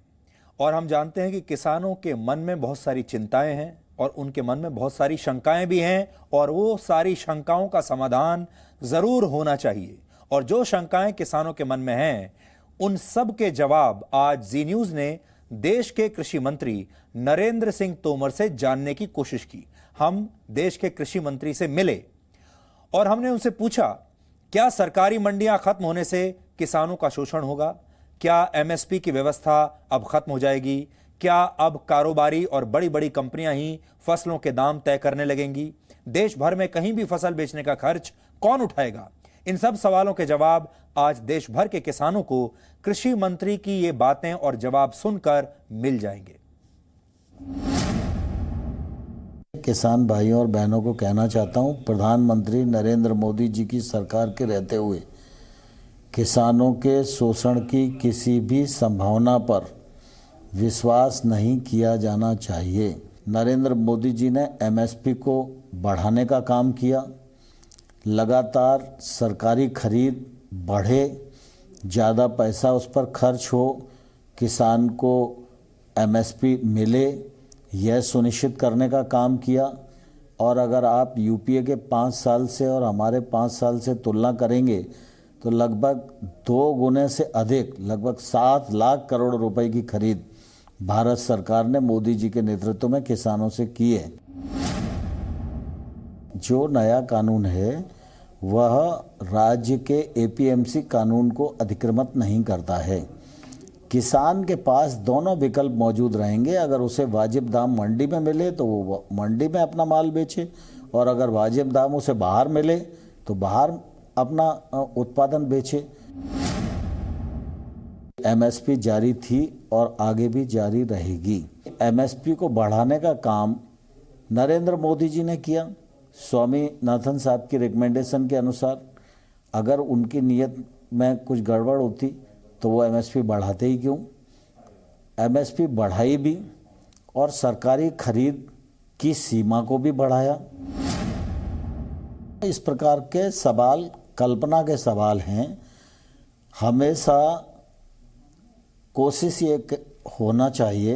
और हम जानते हैं कि किसानों के मन में बहुत सारी चिंताएं हैं और उनके मन में बहुत सारी शंकाएं भी हैं और वो सारी शंकाओं का समाधान जरूर होना चाहिए। और जो शंकाएं किसानों के मन में हैं उन सब के जवाब आज जी न्यूज ने देश के कृषि मंत्री नरेंद्र सिंह तोमर से जानने की कोशिश की। हम देश के कृषि मंत्री से मिले और हमने उनसे पूछा, क्या सरकारी मंडियां खत्म होने से किसानों का शोषण होगा? क्या एमएसपी की व्यवस्था अब खत्म हो जाएगी? क्या अब कारोबारी और बड़ी बड़ी कंपनियां ही फसलों के दाम तय करने लगेंगी? देश भर में कहीं भी फसल बेचने का खर्च कौन उठाएगा? इन सब सवालों के जवाब आज देश भर के किसानों को कृषि मंत्री की ये बातें और जवाब सुनकर मिल जाएंगे। किसान भाइयों और बहनों को कहना चाहता हूं, प्रधानमंत्री नरेंद्र मोदी जी की सरकार के रहते हुए किसानों के शोषण की किसी भी संभावना पर विश्वास नहीं किया जाना चाहिए। नरेंद्र मोदी जी ने एमएसपी को बढ़ाने का काम किया, लगातार सरकारी खरीद बढ़े, ज़्यादा पैसा उस पर खर्च हो, किसान को एमएसपी मिले, यह सुनिश्चित करने का काम किया। और अगर आप यूपीए के 5 साल से और हमारे 5 साल से तुलना करेंगे तो लगभग 2 गुने से अधिक, लगभग 7 लाख करोड़ रुपए की खरीद भारत सरकार ने मोदी जी के नेतृत्व में किसानों से की है। जो नया कानून है वह राज्य के एपीएमसी कानून को अतिक्रमित नहीं करता है। किसान के पास दोनों विकल्प मौजूद रहेंगे। अगर उसे वाजिब दाम मंडी में मिले तो वो मंडी में अपना माल बेचे और अगर वाजिब दाम उसे बाहर मिले तो बाहर अपना उत्पादन बेचे। एमएसपी जारी थी और आगे भी जारी रहेगी। एमएसपी को बढ़ाने का काम नरेंद्र मोदी जी ने किया स्वामीनाथन साहब की रिकमेंडेशन के अनुसार। अगर उनकी नीयत में कुछ गड़बड़ होती तो वो एमएसपी बढ़ाते ही क्यों? एमएसपी बढ़ाई भी और सरकारी खरीद की सीमा को भी बढ़ाया। इस प्रकार के सवाल कल्पना के सवाल हैं। हमेशा कोशिश ये होना चाहिए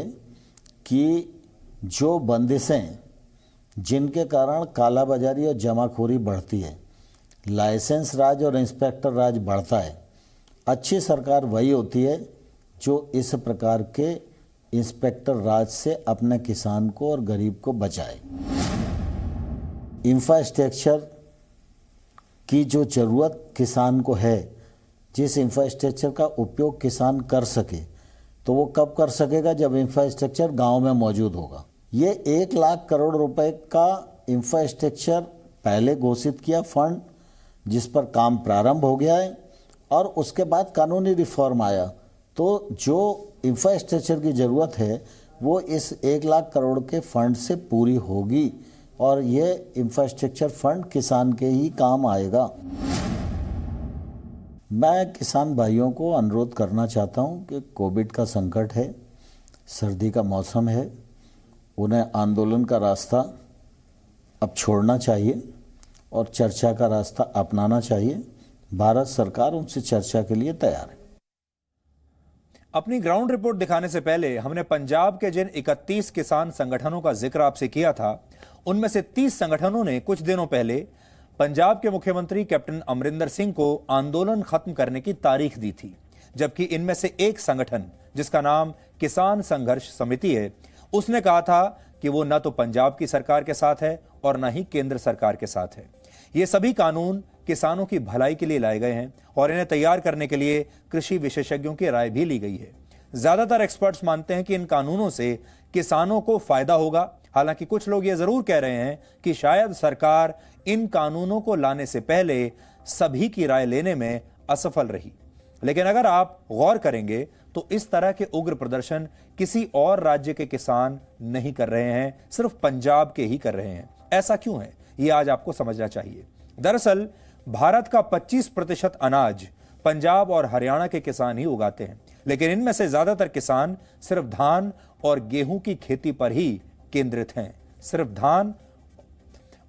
कि जो बंदिशें जिनके कारण कालाबाजारी और जमाखोरी बढ़ती है, लाइसेंस राज और इंस्पेक्टर राज बढ़ता है, अच्छी सरकार वही होती है जो इस प्रकार के इंस्पेक्टर राज से अपने किसान को और गरीब को बचाए। इंफ्रास्ट्रक्चर की जो ज़रूरत किसान को है, जिस इंफ्रास्ट्रक्चर का उपयोग किसान कर सके, तो वो कब कर सकेगा? जब इंफ्रास्ट्रक्चर गांव में मौजूद होगा। ये 1 लाख करोड़ रुपए का इंफ्रास्ट्रक्चर पहले घोषित किया फंड जिस पर काम प्रारंभ हो गया है और उसके बाद कानूनी रिफॉर्म आया, तो जो इंफ्रास्ट्रक्चर की ज़रूरत है वो इस 1 लाख करोड़ के फंड से पूरी होगी और ये इंफ्रास्ट्रक्चर फंड किसान के ही काम आएगा। मैं किसान भाइयों को अनुरोध करना चाहता हूँ कि कोविड का संकट है, सर्दी का मौसम है, उन्हें आंदोलन का रास्ता अब छोड़ना चाहिए और चर्चा का रास्ता अपनाना चाहिए। भारत सरकार उनसे चर्चा के लिए तैयार है। अपनी ग्राउंड रिपोर्ट दिखाने से पहले हमने पंजाब के जिन 31 किसान संगठनों का जिक्र आपसे किया था, उनमें से 30 संगठनों ने कुछ दिनों पहले पंजाब के मुख्यमंत्री कैप्टन अमरिंदर सिंह को आंदोलन खत्म करने की तारीख दी थी, जबकि इनमें से एक संगठन जिसका नाम किसान संघर्ष समिति है, उसने कहा था कि वो न तो पंजाब की सरकार के साथ है और न ही केंद्र सरकार के साथ है। ये सभी कानून किसानों की भलाई के लिए लाए गए हैं और इन्हें तैयार करने के लिए कृषि विशेषज्ञों की राय भी ली गई है। ज्यादातर एक्सपर्ट्स मानते हैं कि इन कानूनों से किसानों को फायदा होगा। हालांकि कुछ लोग ये जरूर कह रहे हैं कि शायद सरकार इन कानूनों को लाने से पहले सभी की राय लेने में असफल रही। लेकिन अगर आप गौर करेंगे तो इस तरह के उग्र प्रदर्शन किसी और राज्य के किसान नहीं कर रहे हैं, सिर्फ पंजाब के ही कर रहे हैं। ऐसा क्यों है, ये आज आपको समझना चाहिए। दरअसल भारत का 25% अनाज पंजाब और हरियाणा के किसान ही उगाते हैं, लेकिन इनमें से ज्यादातर किसान सिर्फ धान और गेहूं की खेती पर ही केंद्रित हैं, सिर्फ धान,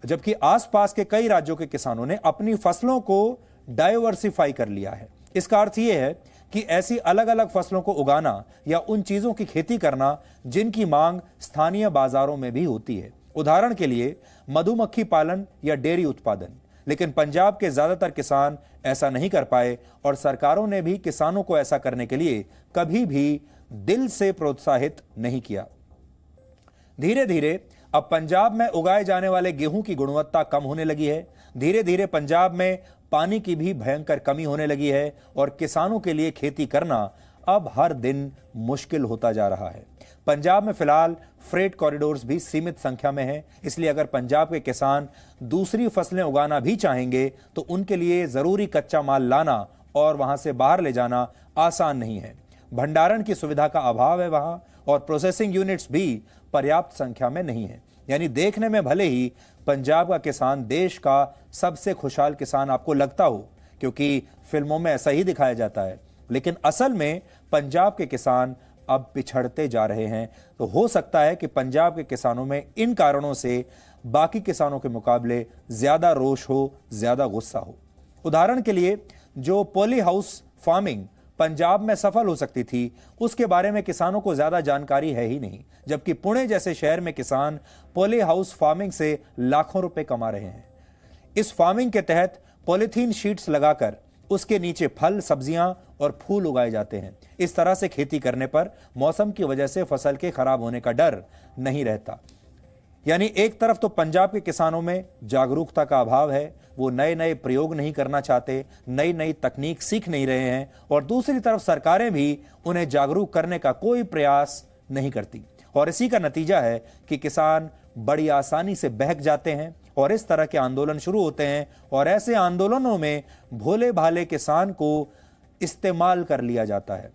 जबकि आसपास के कई राज्यों के किसानों ने अपनी फसलों को डाइवर्सिफाई कर लिया है। इसका अर्थ यह है कि ऐसी अलग अलग फसलों को उगाना या उन चीजों की खेती करना जिनकी मांग स्थानीय बाजारों में भी होती है। उदाहरण के लिए मधुमक्खी पालन या डेयरी उत्पादन। लेकिन पंजाब के ज्यादातर किसान ऐसा नहीं कर पाए और सरकारों ने भी किसानों को ऐसा करने के लिए कभी भी दिल से प्रोत्साहित नहीं किया। धीरे धीरे अब पंजाब में उगाए जाने वाले गेहूं की गुणवत्ता कम होने लगी है। धीरे धीरे पंजाब में पानी की भी भयंकर कमी होने लगी है और किसानों के लिए खेती करना अब हर दिन मुश्किल होता जा रहा है। पंजाब में फिलहाल फ्रेट कॉरिडोर्स भी सीमित संख्या में हैं, इसलिए अगर पंजाब के किसान दूसरी फसलें उगाना भी चाहेंगे तो उनके लिए जरूरी कच्चा माल लाना और वहां से बाहर ले जाना आसान नहीं है। भंडारण की सुविधा का अभाव है वहां, और प्रोसेसिंग यूनिट्स भी पर्याप्त संख्या में नहीं है। यानी देखने में भले ही पंजाब का किसान देश का सबसे खुशहाल किसान आपको लगता हो, क्योंकि फिल्मों में ऐसा ही दिखाया जाता है, लेकिन असल में पंजाब के किसान अब पिछड़ते जा रहे हैं। तो हो सकता है कि पंजाब के किसानों में इन कारणों से बाकी किसानों के मुकाबले ज्यादा रोष हो, ज्यादा गुस्सा हो। उदाहरण के लिए जो पॉली हाउस फार्मिंग पंजाब में सफल हो सकती थी, उसके बारे में किसानों को ज्यादा जानकारी है ही नहीं, जबकि पुणे जैसे शहर में किसान पॉली हाउस फार्मिंग से लाखों रुपए कमा रहे हैं। इस फार्मिंग के तहत पॉलीथीन शीट्स लगाकर उसके नीचे फल, सब्जियां और फूल उगाए जाते हैं। इस तरह से खेती करने पर मौसम की वजह से फसल के खराब होने का डर नहीं रहता। यानी एक तरफ तो पंजाब के किसानों में जागरूकता का अभाव है, वो नए नए प्रयोग नहीं करना चाहते, नई नई तकनीक सीख नहीं रहे हैं, और दूसरी तरफ सरकारें भी उन्हें जागरूक करने का कोई प्रयास नहीं करती। और इसी का नतीजा है कि किसान बड़ी आसानी से बहक जाते हैं और इस तरह के आंदोलन शुरू होते हैं, और ऐसे आंदोलनों में भोले भाले किसान को इस्तेमाल कर लिया जाता है।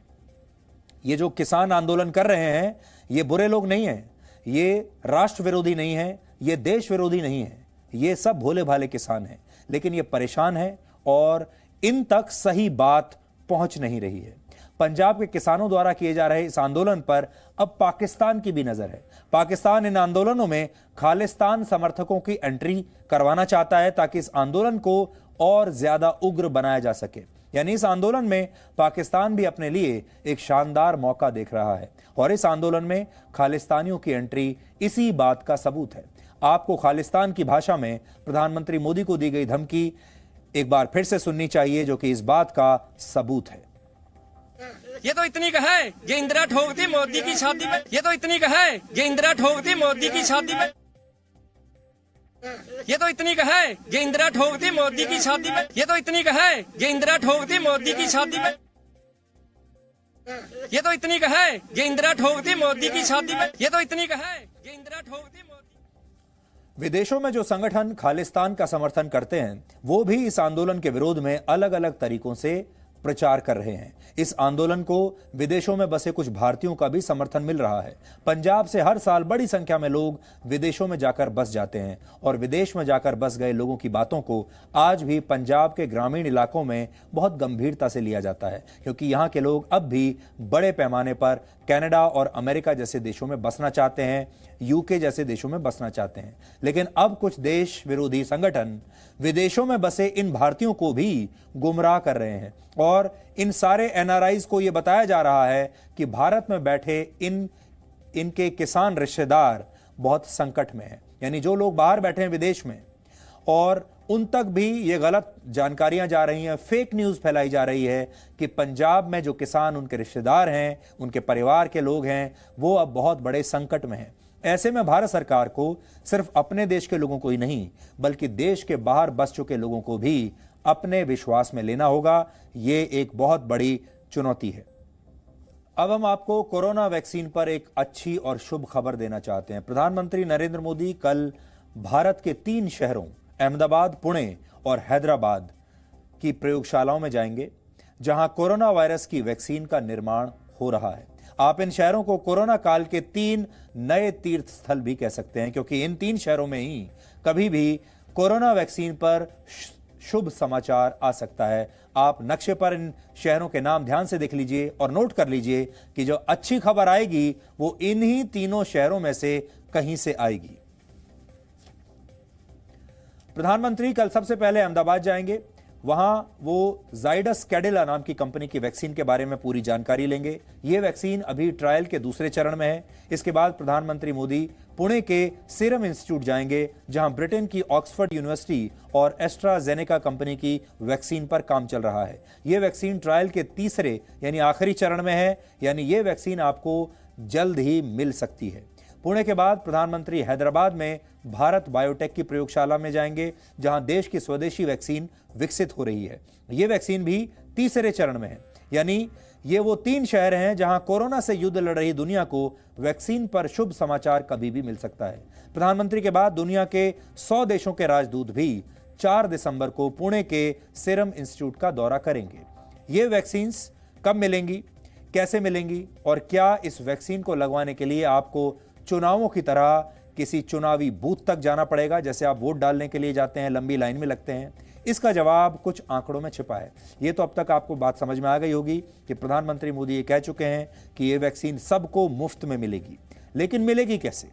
ये जो किसान आंदोलन कर रहे हैं, ये बुरे लोग नहीं हैं, ये राष्ट्र विरोधी नहीं है, ये देश विरोधी नहीं है, ये सब भोले भाले किसान हैं, लेकिन ये परेशान हैं और इन तक सही बात पहुंच नहीं रही है। पंजाब के किसानों द्वारा किए जा रहे इस आंदोलन पर अब पाकिस्तान की भी नजर है। पाकिस्तान इन आंदोलनों में खालिस्तान समर्थकों की एंट्री करवाना चाहता है ताकि इस आंदोलन को और ज्यादा उग्र बनाया जा सके। यानी इस आंदोलन में पाकिस्तान भी अपने लिए एक शानदार मौका देख रहा है, और इस आंदोलन में खालिस्तानियों की एंट्री इसी बात का सबूत है। आपको खालिस्तान की भाषा में प्रधानमंत्री मोदी को दी गई धमकी एक बार फिर से सुननी चाहिए, जो कि इस बात का सबूत है। ये तो इतनी का है, ये इंदिरा ठोक दी मोदी की शादी में। ये तो इतनी का है, ये इंदिरा ठोक दी मोदी की शादी में। ये तो इतनी का है, ये इंदिरा ठोक दी मोदी की शादी में। ये तो इतनी का है, ये इंदिरा ठोक दी मोदी की शादी में। ये तो इतनी का है, ये इंदिरा ठोक दी मोदी की शादी में। ये तो इतनी का है, ये इंदिरा ठोक दी मोदी। विदेशों में जो संगठन खालिस्तान का समर्थन करते हैं वो भी इस आंदोलन के विरोध में अलग अलग तरीकों से प्रचार कर रहे हैं। इस आंदोलन को विदेशों में बसे कुछ भारतीयों का भी समर्थन मिल रहा है। पंजाब से हर साल बड़ी संख्या में लोग विदेशों में जाकर बस जाते हैं और विदेश में जाकर बस गए लोगों की बातों को आज भी पंजाब के ग्रामीण इलाकों में बहुत गंभीरता से लिया जाता है, क्योंकि यहाँ के लोग अब भी बड़े पैमाने पर कनाडा और अमेरिका जैसे देशों में बसना चाहते हैं, यूके जैसे देशों में बसना चाहते हैं। लेकिन अब कुछ देश विरोधी संगठन विदेशों में बसे इन भारतीयों को भी गुमराह कर रहे हैं और इन सारे एनआरआईज को यह बताया जा रहा है कि भारत में बैठे इनके किसान रिश्तेदार बहुत संकट में हैं। यानी जो लोग बाहर बैठे हैं विदेश में और उन तक भी ये गलत जानकारियां जा रही हैं, फेक न्यूज फैलाई जा रही है कि पंजाब में जो किसान उनके रिश्तेदार हैं, उनके परिवार के लोग हैं, वो अब बहुत बड़े संकट में हैं। ऐसे में भारत सरकार को सिर्फ अपने देश के लोगों को ही नहीं बल्कि देश के बाहर बस चुके लोगों को भी अपने विश्वास में लेना होगा। ये एक बहुत बड़ी चुनौती है। अब हम आपको कोरोना वैक्सीन पर एक अच्छी और शुभ खबर देना चाहते हैं। प्रधानमंत्री नरेंद्र मोदी कल भारत के 3 शहरों अहमदाबाद, पुणे और हैदराबाद की प्रयोगशालाओं में जाएंगे जहां कोरोना वायरस की वैक्सीन का निर्माण हो रहा है। आप इन शहरों को कोरोना काल के 3 नए तीर्थ स्थल भी कह सकते हैं, क्योंकि इन 3 शहरों में ही कभी भी कोरोना वैक्सीन पर शुभ समाचार आ सकता है। आप नक्शे पर इन शहरों के नाम ध्यान से देख लीजिए और नोट कर लीजिए कि जो अच्छी खबर आएगी वो इन्हीं 3 शहरों में से कहीं से आएगी। प्रधानमंत्री कल सबसे पहले अहमदाबाद जाएंगे। वहां वो जाइडस कैडिला नाम की कंपनी की वैक्सीन के बारे में पूरी जानकारी लेंगे। ये वैक्सीन अभी ट्रायल के दूसरे चरण में है। इसके बाद प्रधानमंत्री मोदी पुणे के सीरम इंस्टीट्यूट जाएंगे, जहां ब्रिटेन की ऑक्सफोर्ड यूनिवर्सिटी और एस्ट्राजेनेका कंपनी की वैक्सीन पर काम चल रहा है। ये वैक्सीन ट्रायल के तीसरे यानी आखिरी चरण में है, यानी ये वैक्सीन आपको जल्द ही मिल सकती है। पुणे के बाद प्रधानमंत्री हैदराबाद में भारत बायोटेक की प्रयोगशाला में जाएंगे, जहां देश की स्वदेशी वैक्सीन विकसित हो रही है। ये वैक्सीन भी तीसरे चरण में है, यानी ये वो 3 शहर हैं जहां कोरोना से युद्ध लड़ रही दुनिया को वैक्सीन पर शुभ समाचार कभी भी मिल सकता है। प्रधानमंत्री के बाद दुनिया के 100 देशों के राजदूत भी 4 दिसंबर को पुणे के सीरम इंस्टीट्यूट का दौरा करेंगे। ये वैक्सीन कब मिलेंगी, कैसे मिलेंगी और क्या इस वैक्सीन को लगवाने के लिए आपको चुनावों की तरह किसी चुनावी बूथ तक जाना पड़ेगा, जैसे आप वोट डालने के लिए जाते हैं, लंबी लाइन में लगते हैं? इसका जवाब कुछ आंकड़ों में छिपा है। ये तो अब तक आपको बात समझ में आ गई होगी कि प्रधानमंत्री मोदी ये कह चुके हैं कि ये वैक्सीन सबको मुफ्त में मिलेगी। लेकिन मिलेगी कैसे?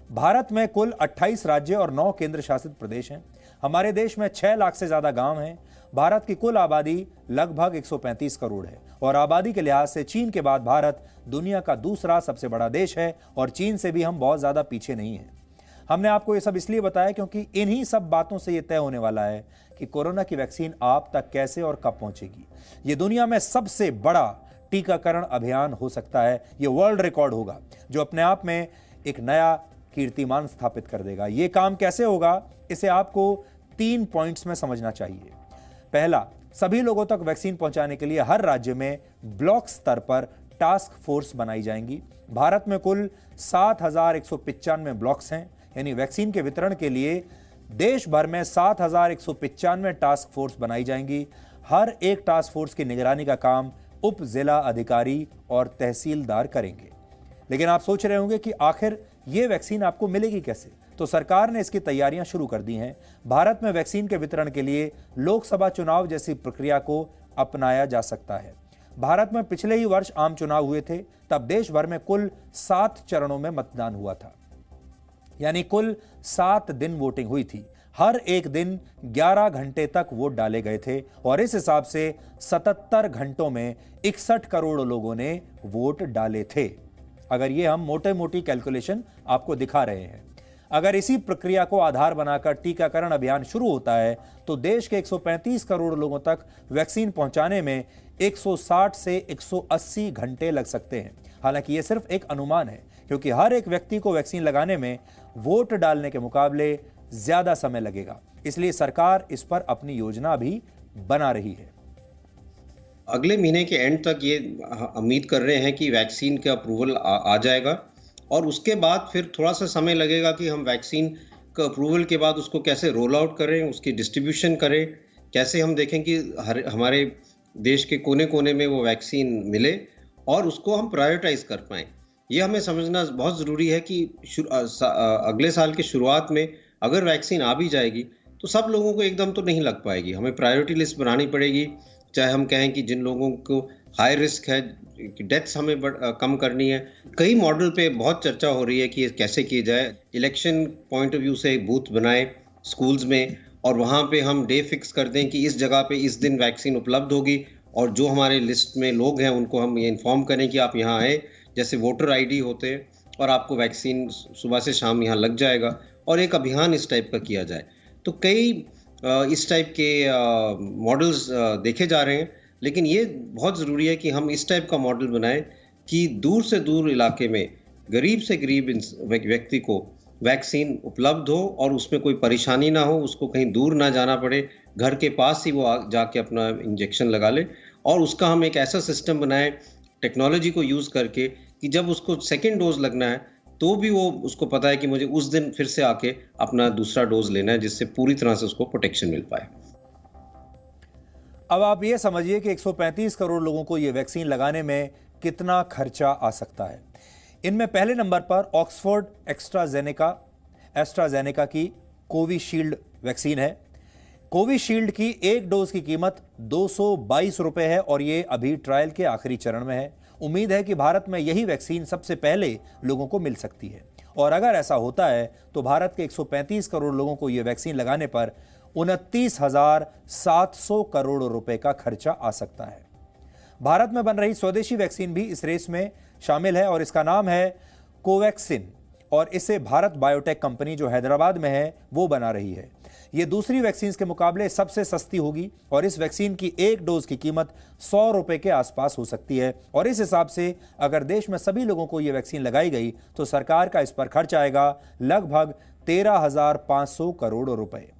भारत में कुल 28 राज्य और 9 केंद्र शासित प्रदेश हैं। हमारे देश में 6 लाख से ज्यादा गांव हैं। भारत की कुल आबादी लगभग 135 करोड़ है और आबादी के लिहाज से चीन के बाद भारत दुनिया का दूसरा सबसे बड़ा देश है और चीन से भी हम बहुत ज्यादा पीछे नहीं हैं। हमने आपको ये सब इसलिए बताया क्योंकि इन्हीं सब बातों से ये तय होने वाला है कि कोरोना की वैक्सीन आप तक कैसे और कब पहुंचेगी। ये दुनिया में सबसे बड़ा टीकाकरण अभियान हो सकता है। ये वर्ल्ड रिकॉर्ड होगा जो अपने आप में एक नया कीर्तिमान स्थापित कर देगा। ये काम कैसे होगा, इसे आपको 3 पॉइंट्स में समझना चाहिए। पहला, सभी लोगों तक वैक्सीन पहुंचाने के लिए हर राज्य में ब्लॉक स्तर पर टास्क फोर्स बनाई जाएंगी। भारत में कुल 7,195 ब्लॉक्स हैं, यानी वैक्सीन के वितरण के लिए देश भर में 7,195 टास्क फोर्स बनाई जाएंगी। हर एक टास्क फोर्स की निगरानी का काम उप जिला अधिकारी और तहसीलदार करेंगे। लेकिन आप सोच रहे होंगे कि आखिर ये वैक्सीन आपको मिलेगी कैसे? तो सरकार ने इसकी तैयारियां शुरू कर दी हैं। भारत में वैक्सीन के वितरण के लिए लोकसभा चुनाव जैसी प्रक्रिया को अपनाया जा सकता है। भारत में पिछले ही वर्ष आम चुनाव हुए थे, तब देश भर में कुल 7 चरणों में मतदान हुआ था, यानी कुल 7 दिन वोटिंग हुई थी। हर एक दिन 11 घंटे तक वोट डाले गए थे और इस हिसाब से 77 घंटों में 61 करोड़ लोगों ने वोट डाले थे। अगर ये हम मोटे मोटी कैलकुलेशन आपको दिखा रहे हैं, अगर इसी प्रक्रिया को आधार बनाकर टीकाकरण अभियान शुरू होता है तो देश के 135 करोड़ लोगों तक वैक्सीन पहुंचाने में 160 से 180 घंटे लग सकते हैं। हालांकि यह सिर्फ एक अनुमान है, क्योंकि हर एक व्यक्ति को वैक्सीन लगाने में वोट डालने के मुकाबले ज्यादा समय लगेगा। इसलिए सरकार इस पर अपनी योजना भी बना रही है। अगले महीने के एंड तक ये उम्मीद कर रहे हैं कि वैक्सीन का अप्रूवल आ जाएगा और उसके बाद फिर थोड़ा सा समय लगेगा कि हम वैक्सीन का अप्रूवल के बाद उसको कैसे रोल आउट करें, उसकी डिस्ट्रीब्यूशन करें, कैसे हम देखें कि हमारे देश के कोने कोने में वो वैक्सीन मिले और उसको हम प्रायोरिटाइज कर पाएँ। ये हमें समझना बहुत ज़रूरी है कि अगले साल की शुरुआत में अगर वैक्सीन आ भी जाएगी तो सब लोगों को एकदम तो नहीं लग पाएगी। हमें प्रायोरिटी लिस्ट बनानी पड़ेगी, चाहे हम कहें कि जिन लोगों को हाई रिस्क है, डेथ्स हमें कम करनी है। कई मॉडल पे बहुत चर्चा हो रही है कि ये कैसे किया जाए। इलेक्शन पॉइंट ऑफ व्यू से बूथ बनाए स्कूल्स में और वहाँ पे हम डे फिक्स कर दें कि इस जगह पे इस दिन वैक्सीन उपलब्ध होगी और जो हमारे लिस्ट में लोग हैं उनको हम ये इन्फॉर्म करें कि आप यहाँ आए, जैसे वोटर आईडी होते हैं, और आपको वैक्सीन सुबह से शाम यहाँ लग जाएगा और एक अभियान इस टाइप का किया जाए। तो कई इस टाइप के मॉडल्स देखे जा रहे हैं, लेकिन ये बहुत ज़रूरी है कि हम इस टाइप का मॉडल बनाएं कि दूर से दूर इलाके में गरीब से गरीब व्यक्ति को वैक्सीन उपलब्ध हो और उसमें कोई परेशानी ना हो, उसको कहीं दूर ना जाना पड़े, घर के पास ही वो जाके अपना इंजेक्शन लगा ले। और उसका हम एक ऐसा सिस्टम बनाएं टेक्नोलॉजी को यूज़ करके कि जब उसको सेकेंड डोज लगना है तो भी वो उसको पता है कि मुझे उस दिन फिर से आके अपना दूसरा डोज लेना है, जिससे पूरी तरह से उसको प्रोटेक्शन मिल पाए। अब आप ये समझिए कि 135 करोड़ लोगों को ये वैक्सीन लगाने में कितना खर्चा आ सकता है। इनमें पहले नंबर पर ऑक्सफोर्ड एस्ट्राजेनेका की कोविशील्ड वैक्सीन है। कोविशील्ड की एक डोज की कीमत 222 रुपए है और ये अभी ट्रायल के आखिरी चरण में है। उम्मीद है कि भारत में यही वैक्सीन सबसे पहले लोगों को मिल सकती है और अगर ऐसा होता है तो भारत के 135 करोड़ लोगों को यह वैक्सीन लगाने पर 29,700 करोड़ रुपए का खर्चा आ सकता है। भारत में बन रही स्वदेशी वैक्सीन भी इस रेस में शामिल है और इसका नाम है कोवैक्सिन और इसे भारत बायोटेक कंपनी जो हैदराबाद में है वो बना रही है। ये दूसरी वैक्सीन के मुकाबले सबसे सस्ती होगी और इस वैक्सीन की एक डोज की कीमत 100 रुपए के आसपास हो सकती है और इस हिसाब से अगर देश में सभी लोगों को यह वैक्सीन लगाई गई तो सरकार का इस पर खर्च आएगा लगभग 13,500 करोड़ रुपए।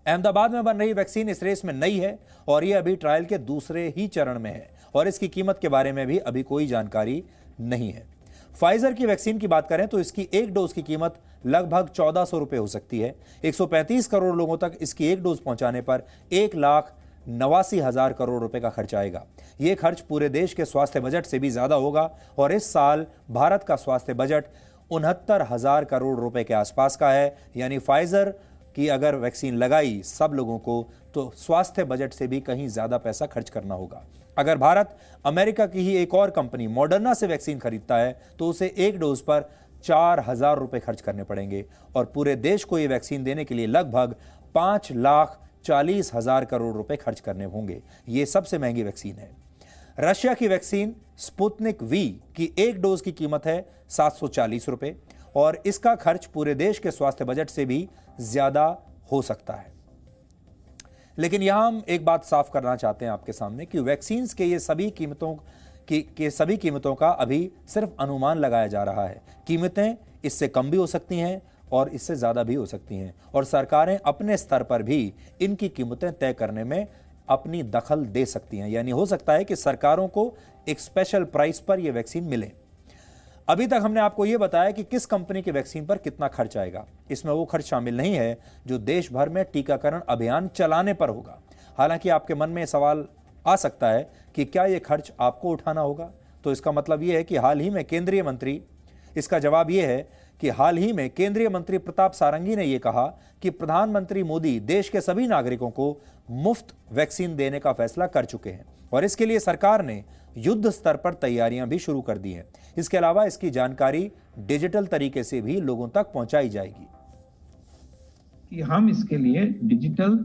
अहमदाबाद में बन रही वैक्सीन इस रेस में नई है और यह अभी ट्रायल के दूसरे ही चरण में है और इसकी कीमत के बारे में भी अभी कोई जानकारी नहीं है। फाइजर की वैक्सीन की बात करें तो इसकी एक डोज की कीमत लगभग 1400 रुपए हो सकती है। 135 करोड़ लोगों तक इसकी एक डोज पहुंचाने पर 1,89,000 करोड़ रुपए का खर्च आएगा। यह खर्च पूरे देश के स्वास्थ्य बजट से भी ज्यादा होगा और इस साल भारत का स्वास्थ्य बजट 69,000 करोड़ रुपए के आसपास का है। यानी फाइजर की अगर वैक्सीन लगाई सब लोगों को तो स्वास्थ्य बजट से भी कहीं ज्यादा पैसा खर्च करना होगा। अगर भारत अमेरिका की ही एक और कंपनी मॉडर्ना से वैक्सीन खरीदता है तो उसे एक डोज पर 4,000 रुपए खर्च करने पड़ेंगे और पूरे देश को यह वैक्सीन देने के लिए लगभग 5,40,000 करोड़ रुपए खर्च करने होंगे। यह सबसे महंगी वैक्सीन है। रशिया की वैक्सीन स्पुतनिक वी की एक डोज की कीमत है 740 रुपए और इसका खर्च पूरे देश के स्वास्थ्य बजट से भी ज्यादा हो सकता है। लेकिन यहां हम एक बात साफ करना चाहते हैं आपके सामने कि वैक्सीन के ये सभी कीमतों का अभी सिर्फ अनुमान लगाया जा रहा है। कीमतें इससे कम भी हो सकती हैं और इससे ज्यादा भी हो सकती हैं और सरकारें अपने स्तर पर भी इनकी कीमतें तय करने में अपनी दखल दे सकती हैं। यानी हो सकता है कि सरकारों को एक स्पेशल प्राइस पर यह वैक्सीन मिले। अभी तक हमने आपको यह बताया कि किस कंपनी की वैक्सीन पर कितना खर्च आएगा। इसमें वो खर्च शामिल नहीं है जो देश भर में टीकाकरण अभियान चलाने पर होगा। हालांकि आपके मन में सवाल आ सकता है कि क्या यह खर्च आपको उठाना होगा, तो इसका मतलब यह है कि हाल ही में केंद्रीय मंत्री प्रताप सारंगी ने यह कहा कि प्रधानमंत्री मोदी देश के सभी नागरिकों को मुफ्त वैक्सीन देने का फैसला कर चुके हैं और इसके लिए सरकार ने युद्ध स्तर पर तैयारियां भी शुरू कर दी हैं। इसके अलावा इसकी जानकारी डिजिटल तरीके से भी लोगों तक पहुंचाई जाएगी। कि हम इसके लिए डिजिटल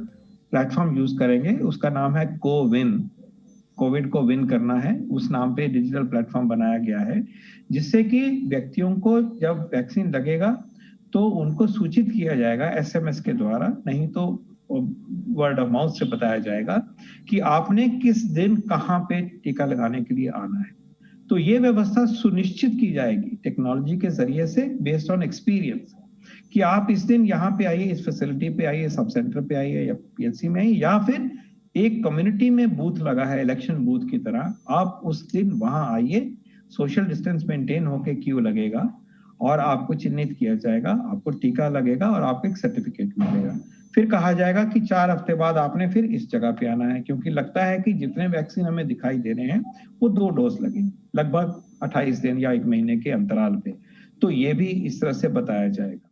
प्लेटफॉर्म यूज करेंगे, उसका नाम है कोविन। कोविड को विन करना है, उस नाम पे डिजिटल प्लेटफॉर्म बनाया गया है जिससे कि व्यक्तियों को जब वैक्सीन लगेगा तो उनको सूचित किया जाएगा एसएमएस के द्वारा, नहीं तो वर्ड ऑफ माउथ से बताया जाएगा कि आपने किस दिन कहां पे टीका लगाने के लिए आना है। तो ये व्यवस्था सुनिश्चित की जाएगी टेक्नोलॉजी के जरिए से बेस्ड ऑन एक्सपीरियंस कि आप इस दिन यहाँ पे आइए, इस फैसिलिटी पे आइए, सब सेंटर पे आइए या पीएचसी में आइए, या फिर एक कम्युनिटी में बूथ लगा है इलेक्शन बूथ की तरह, आप उस दिन वहां आइए सोशल डिस्टेंस मेंटेन होकर क्यू लगेगा और आपको चिन्हित किया जाएगा, आपको टीका लगेगा और आपको एक सर्टिफिकेट मिलेगा। फिर कहा जाएगा कि 4 हफ्ते बाद आपने फिर इस जगह पे आना है, क्योंकि लगता है कि जितने वैक्सीन हमें दिखाई दे रहे हैं वो 2 डोज लगे लगभग 28 दिन या 1 महीने के अंतराल पे, तो ये भी इस तरह से बताया जाएगा।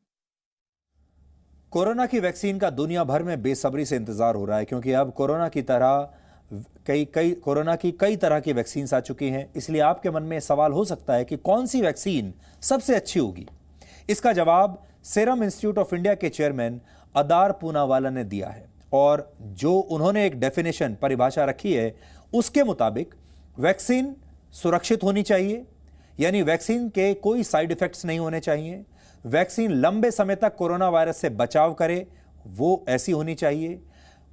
कोरोना की वैक्सीन का दुनिया भर में बेसब्री से इंतजार हो रहा है, क्योंकि अब कोरोना की कई तरह की वैक्सीन आ चुकी हैं। इसलिए आपके मन में सवाल हो सकता है कि कौन सी वैक्सीन सबसे अच्छी होगी। इसका जवाब सीरम इंस्टीट्यूट ऑफ इंडिया के चेयरमैन अदार पूनावाला ने दिया है, और जो उन्होंने एक डेफिनेशन परिभाषा रखी है उसके मुताबिक वैक्सीन सुरक्षित होनी चाहिए, यानी वैक्सीन के कोई साइड इफेक्ट्स नहीं होने चाहिए। वैक्सीन लंबे समय तक कोरोना वायरस से बचाव करे, वो ऐसी होनी चाहिए।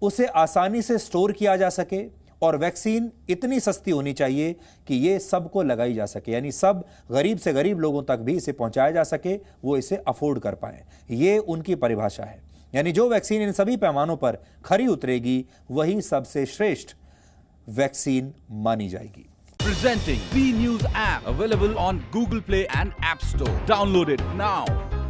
उसे आसानी से स्टोर किया जा सके, और वैक्सीन इतनी सस्ती होनी चाहिए कि ये सबको लगाई जा सके, यानी सब गरीब से गरीब लोगों तक भी इसे पहुंचाया जा सके, वो इसे अफोर्ड कर पाए। ये उनकी परिभाषा है, यानी जो वैक्सीन इन सभी पैमानों पर खरी उतरेगी वही सबसे श्रेष्ठ वैक्सीन मानी जाएगी। Presenting B News app, available on Google Play and App Store. Download it now.